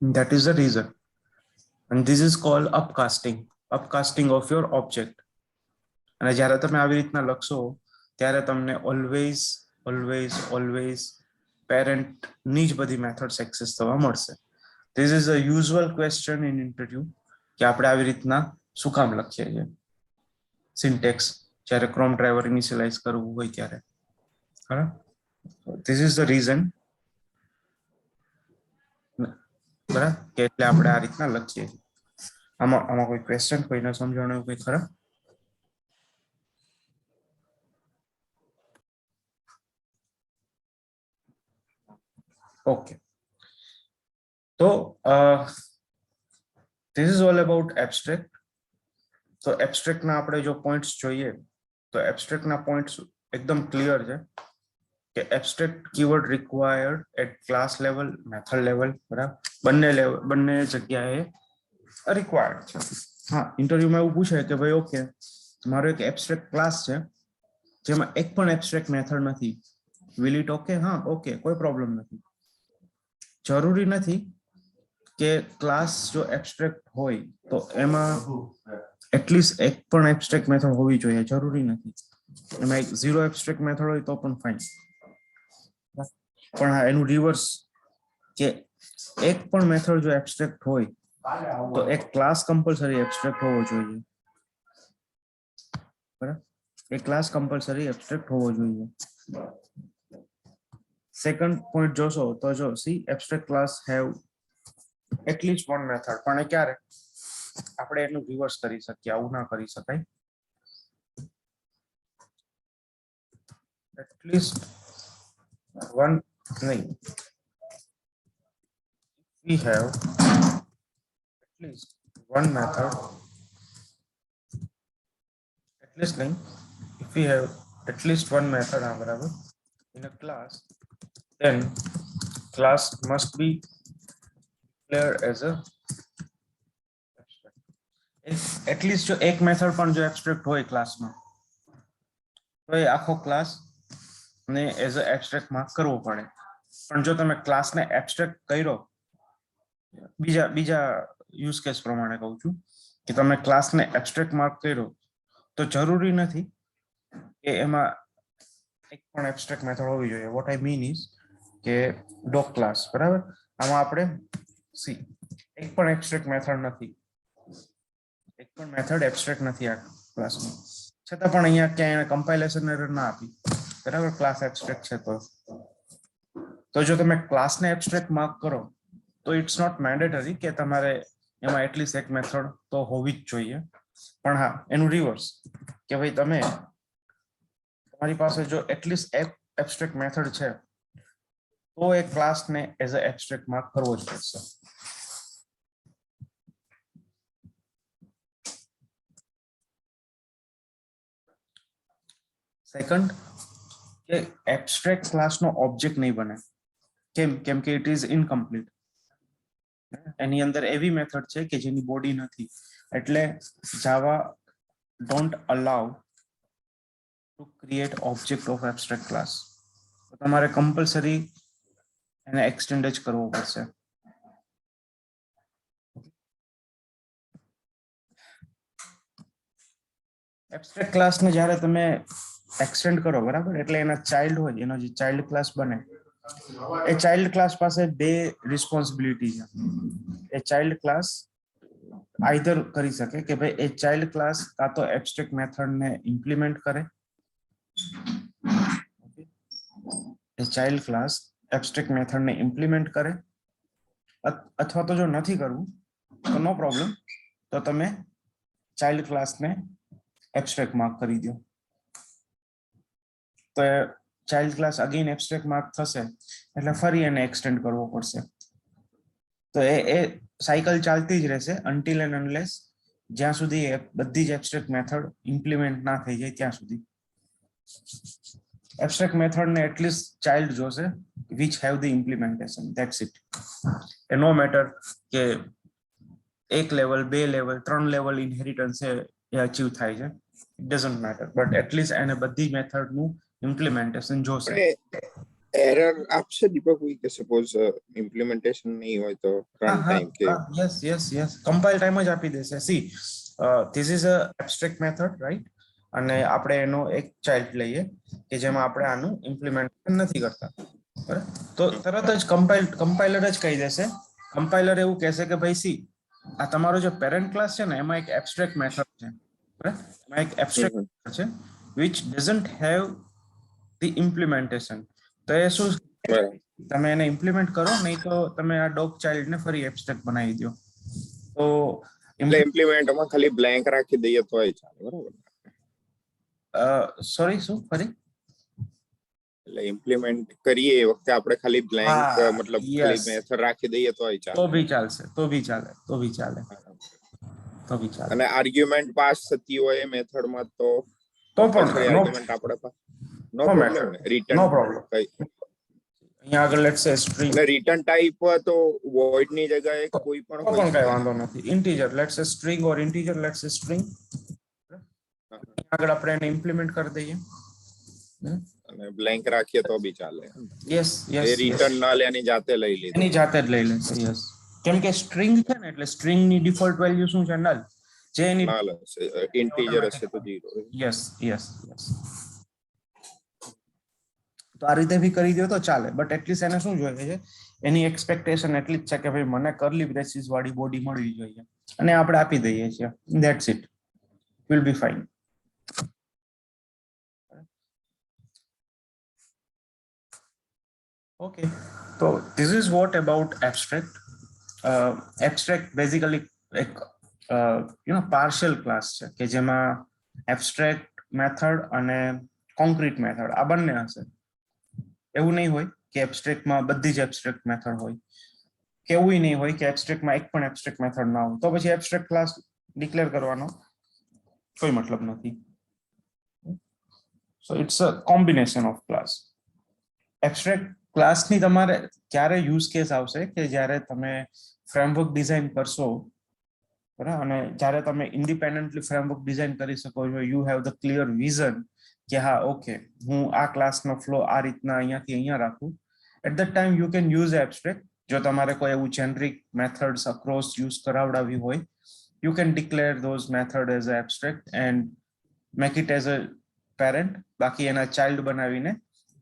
That is the reason. And this is called upcasting of your object. અને જ્યારે તમે આવી રીતના લખશો ત્યારે તમને ઓલવેઝ પેરેન્ટની જ બધી મેથડ્સ એક્સેસ થવા મળશે. This is a usual question in interview કે આપણે આવી રીતના શું કામ લખીએ છીએ સિન્ટેક્સ જ્યારે ક્રોમ ડ્રાઈવર ઇનિશિયલાઇઝ કરવું હોય ત્યારે. બરાબર, ધીસ ઇઝ ધ રીઝન, બરાબર, કે એટલે આપણે આ રીતના લખીએ છીએ. આમાં કોઈ ક્વેશ્ચન, કોઈને સમજાવવાનું કોઈ ખરા? ઓકે, તો this is all about abstract. તો એબ્સ્ટ્રેક્ટના આપણે જો પોઈન્ટ્સ જોઈએ તો એબ્સ્ટ્રેક્ટના પોઈન્ટ્સ એકદમ ક્લિયર છે કે abstract keyword required at class level, method level, બરાબર, બંને જગ્યાએ રિક્વાયર્ડ છે. હા, ઇન્ટરવ્યુમાં એવું પૂછાય કે ભાઈ ઓકે, મારો એક એબ્સ્ટ્રેક્ટ ક્લાસ છે જેમાં એક પણ એબ્સ્ટ્રેક્ટ મેથડ નથી, વિલ ઇટ ઓકે? હા, ઓકે, કોઈ પ્રોબ્લેમ નથી. જરૂરી નથી કે ક્લાસ જો એબ્સ્ટ્રેક્ટ હોય તો એમાં એટલીસ્ટ એક પણ એબ્સ્ટ્રેક્ટ મેથડ હોવી જોઈએ, જરૂરી નથી. એમાં એક ઝીરો એબ્સ્ટ્રેક્ટ મેથડ હોય તો પણ ફાઇન. પણ હા, એનું રિવર્સ કે એક પણ મેથડ જો એબ્સ્ટ્રેક્ટ હોય તો એક ક્લાસ કમ્પલસરી એબ્સ્ટ્રેક્ટ હોવો જોઈએ. બરાબર, એક ક્લાસ કમ્પલસરી એબ્સ્ટ્રેક્ટ હોવો જોઈએ. સેકન્ડ પોઈન્ટ જોશો તો જો C abstract class have at least one method, પણ એ ક્યારે આપણે એનું રિવર્સ કરી શકીએ, આવું ના કરી શકાય. એટલીસ્ટ વન નહીં, we have at least one method, at least नहीं, if we have at least one method बराबर in a class, then class must be declared as a abstract. at least जो एक मेथड પણ જો એબ્સ્ટ્રેક્ટ હોય ક્લાસમાં તો એ આખો ક્લાસ ને એઝ અ એબ્સ્ટ્રેક્ટ માર્ક કરવો પડે. પણ જો તમે ક્લાસને એબ્સ્ટ્રેક્ટ કર્યો, બીજા યુઝ કેસ પ્રમાણે કહું છું કે તમે ક્લાસને એબ્સ્ટ્રેક્ટ માર્ક કર્યો તો જરૂરી નથી કે એમાં એક પણ એબ્સ્ટ્રેક્ટ મેથડ હોવી જોઈએ. વોટ આઈ મીન ઇઝ કે ડોગ ક્લાસ બરાબર, આમાં આપણે સી એક પણ એબ્સ્ટ્રેક્ટ મેથડ નથી, એક પણ મેથડ એબ્સ્ટ્રેક્ટ નથી આ ક્લાસમાં, છતાં પણ અહીંયા ક્યાંય કમ્પાઇલેશન એરર ના આપી બરાબર, ક્લાસ એબ્સ્ટ્રેક્ટ છે તો જો તમે ક્લાસને એબ્સ્ટ્રેક્ટ માર્ક કરો તો ઇટ્સ નોટ મેન્ડેટરી કે તમારે એમાં એટલીસ્ટ એક મેથડ તો હોવી જ જોઈએ. પણ હા, એનું રિવર્સ કે ભાઈ તમારી પાસે જો એટલીસ્ટ એક એબ્સ્ટ્રેક્ટ મેથડ છે તો એ ક્લાસને એઝ અ એબ્સ્ટ્રેક્ટ માર્ક કરવો જ પડશે. સેકન્ડ કે એબ્સ્ટ્રેક્ટ ક્લાસનો ઓબ્જેક્ટ નહીં બને. કેમ કે ઇટ ઇઝ ઇનકમ્પ્લીટ. એની અંદર એવી મેથડ છે કે જેની બોડી નથી, એટલે Java don't allow to create object of abstract class. તમારે કમ્પલસરી એને એક્સટેન્ડ જ કરવો પડશે. એબ્સ્ટ્રેક્ટ ક્લાસને જ્યારે તમે એક્સટેન્ડ કરો બરાબર, એટલે એના ચાઇલ્ડ હોય, એનો જે ચાઇલ્ડ ક્લાસ બને, એ ચાઇલ્ડ ક્લાસ પાસે બે રિસ્પોન્સિબિલિટી છે. એ ચાઇલ્ડ ક્લાસ આઈધર કરી શકે કે ભાઈ એ ચાઇલ્ડ ક્લાસ કાં તો એબ્સ્ટ્રેક્ટ મેથડને ઇમ્પ્લિમેન્ટ કરે, એ ચાઇલ્ડ ક્લાસ એબ્સ્ટ્રેક્ટ મેથડને ઇમ્પ્લિમેન્ટ કરે, અથવા તો જો નથી કરવું તો નો પ્રોબ્લેમ, તો તમે ચાઇલ્ડ ક્લાસને એબ્સ્ટ્રેક્ટ માર્ક કરી દો. તો child class again abstract mark થશે એટલે ફરી એને એક્સટેન્ડ કરવો પડશે. તો એ સાયકલ ચાલતી જ રહેશે અનટિલ એન્ડ અનલેસ જ્યાં સુધી બધી જ એબ્સ્ટ્રેક્ટ મેથડ ઇમ્પ્લિમેન્ટ ના થઈ જાય ત્યાં સુધી. એબ્સ્ટ્રેક્ટ મેથડને એટલીસ્ટ ચાઇલ્ડ જોશે which have the implementation, that's it. એ નો મેટર કે એક લેવલ, બે લેવલ, 3 લેવલ ઇનહેરિટન્સ એ અચીવ થાય છે, it doesn't matter, but at least એને બધી મેથડનું ઇમ્પ્લિમેન્ટેશન જોશે. એરર આપશે દીપક કે સપોઝ ઇમ્પ્લિમેન્ટેશન નહીં હોય તો રન ટાઈમ કે યસ કમ્પાઇલ ટાઈમ જ આપી દેશે. See this is a abstract method right, અને આપણે એનો એક ચાઇલ્ડ લઈએ કે જેમાં આપણે આનું ઇમ્પ્લિમેન્ટેશન નથી કરતા બરાબર, તો તરત જ કમ્પાઇલર જ કહી દેશે, કમ્પાઇલર એવું કહેશે કે ભાઈ સી આ તમારો જે પેરેન્ટ ક્લાસ છે ને એમાં એક એબ્સ્ટ્રેક્ટ મેથડ છે બરાબર, એમાં એક એબ્સ્ટ્રેક્ટ મેથડ છે which doesn't have the implementation. તો એ શું તમે એને ઇમ્પ્લિમેન્ટ કરો, નહીં તો તમે આ ડોગ ચાઇલ્ડ ને ફરી એબ્સ્ટ્રેક્ટ બનાવી દો. તો ઇમ્પ્લિમેન્ટમાં ખાલી બ્લેન્ક રાખી દઈએ તો ચાલે બરાબર. સોરી શું ફરી? એટલે ઇમ્પ્લિમેન્ટ કરીએ એ વખતે આપણે ખાલી બ્લેન્ક મતલબ ખાલી મેથડ રાખી દઈએ તો ચાલે. તો બી ચાલશે, તો બી ચાલે. અને આર્ગ્યુમેન્ટ પાસ થતી હોય મેથડમાં તો પણ આર્ગ્યુમેન્ટ આપણે નો પ્રોબ્લેમ ને, રિટર્ન નો પ્રોબ્લેમ. અહીંયા આગળ લેટ્સ સે સ્ટ્રિંગ અને રિટર્ન ટાઈપ તો વોઇડ ની જગ્યાએ કોઈ પણ કોઈ કઈ વાંધો નથી. ઇન્ટીજર લેટ્સ સે સ્ટ્રિંગ ઓર ઇન્ટીજર લેટ્સ સે સ્ટ્રિંગ, આગળ આપણે એને ઇમ્પ્લિમેન્ટ કરી દઈએ અને બ્લેન્ક રાખીએ તો બી ચાલે. યસ એ રિટર્ન ના લે એની જાતે લઈ લે, એની જાતે જ લઈ લેશે. યસ, કેમ કે સ્ટ્રિંગ છે ને એટલે સ્ટ્રિંગ ની ડિફોલ્ટ વેલ્યુ શું છે? નલ. જે એની નલ હશે, ઇન્ટીજર હશે તો 0. યસ. તો આ રીતે બી કરી દો તો ચાલે, બટ એટલીસ્ટ એને શું જોઈએ છે, એની એક્સપેક્ટેશન એટલી જ છે કે ભાઈ મને કર્લી બ્રેસીસ વાળી બોડી મળવી જોઈએ, અને આપણે આપી દઈએ છીએ, that's it, will be fine. Okay, so this is what about abstract. Abstract basically એક પાર્શિયલ ક્લાસ છે કે જેમાં એબ્સ્ટ્રેક્ટ મેથડ અને કોન્ક્રીટ મેથડ આ બંને હશે. એવું નહીં હોય કે એબ્સ્ટ્રેક્ટમાં બધી જ એબ્સ્ટ્રેક્ટ મેથડ હોય, કે એવું નહીં હોય કે એબ્સ્ટ્રેક્ટમાં એક પણ એબ્સ્ટ્રેક્ટ મેથડ ના હોય, તો પછી એબ્સ્ટ્રેક્ટ ક્લાસ ડિક્લેર કરવાનો કોઈ મતલબ નથી. So it's a combination of class. Abstract ક્લાસની તમારે ક્યારે યુઝ કેસ આવશે કે જ્યારે તમે ફ્રેમવર્ક ડિઝાઇન કરશો, બરાબર, અને જ્યારે તમે ઇન્ડિપેન્ડન્ટલી ફ્રેમવર્ક ડિઝાઇન કરી શકો છો, you have the clear vision કે હા ઓકે હું આ ક્લાસનો ફ્લો આ રીતના અહીંયાથી અહીંયા રાખું. At the time you can use abstract. જો તમારે કોઈ એવું જેનરિક મેથડ્સ અક્રોસ યુઝ કરાવડાવી હોય, you can declare those method as a abstract and make it as a parent. બાકી એના ચાઇલ્ડ બનાવીને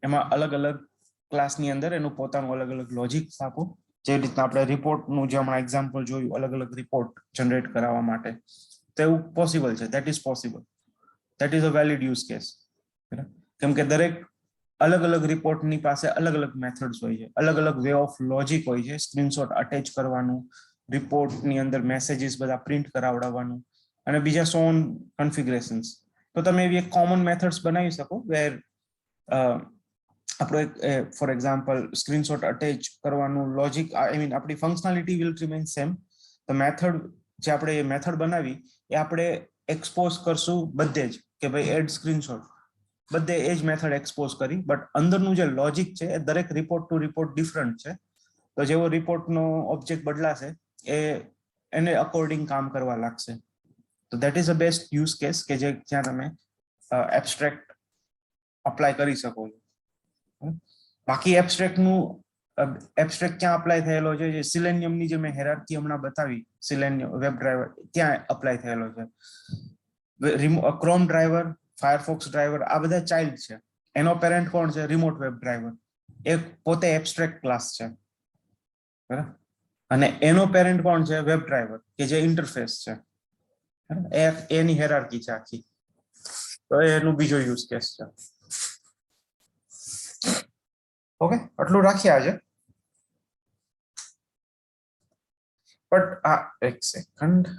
એમાં અલગ અલગ ક્લાસની અંદર એનું પોતાનું અલગ અલગ લોજિક આપો. જે રીતના આપણે રિપોર્ટનું જે હમણાં એક્ઝામ્પલ જોયું, અલગ અલગ રિપોર્ટ જનરેટ કરાવવા માટે, તો એવું પોસિબલ છે. That is possible. That is a valid use case. કેમ કે દરેક અલગ અલગ રિપોર્ટની પાસે અલગ અલગ મેથડ્સ હોય છે, અલગ અલગ વે ઓફ લોજિક હોય છે. સ્ક્રીનશોટ અટેચ કરવાનું, રિપોર્ટની અંદર મેસેજીસ બધા પ્રિન્ટ કરાવડાવવાનું અને બીજા સો ઓન કન્ફિગરેશન્સ. તો તમે એવી એક કોમન મેથડ્સ બનાવી શકો વેર આપણો એક ફોર એક્ઝામ્પલ સ્ક્રીનશોટ અટેચ કરવાનું લોજિક, આઈ મીન આપણી functionality will remain same. The method જે આપણે એ મેથડ બનાવી એ આપણે એક્સપોઝ કરશું બધે જ, કે ભાઈ એડ સ્ક્રીનશોટ, બધે એ જ મેથડ એક્સપોઝ કરી. બટ અંદરનું જે લોજિક છે એ દરેક રિપોર્ટ ટુ રિપોર્ટ ડિફરન્ટ છે. તો જેવો રિપોર્ટનો ઓબ્જેક્ટ બદલાશે એને અકોર્ડિંગ કામ કરવા લાગશે. તો that is a best use case કે જ્યાં તમે એબ્સ્ટ્રેક્ટ અપ્લાય કરી શકો છો. બાકી એબ્સ્ટ્રેક્ટનું એબ્સ્ટ્રેક્ટ ક્યાં અપ્લાય થયેલો છે? જે સિલેનિયમની જે મેં હેરાર્કી હમણાં બતાવી, સિલેનિયમ વેબ ડ્રાઈવર, ત્યાં અપ્લાય થયેલો છે. ક્રોમ ડ્રાઈવર, ફાયરફોક્સ ડ્રાઈવર, આ બધા ચાઇલ્ડ છે. એનો પેરેન્ટ કોણ છે? Remote web driver. એ પોતે એબ્સ્ટ્રેક્ટ ક્લાસ છે, બરાબર. અને એનો પેરેન્ટ કોણ છે? વેબ ડ્રાઈવર, કે જે ઇન્ટરફેસ છે. એની હેરાર્કી છે આખી. તો એનું બીજો યુઝ કેસ છે. ઓકે, આટલું રાખીએ આજે. બટ એક સેકન્ડ.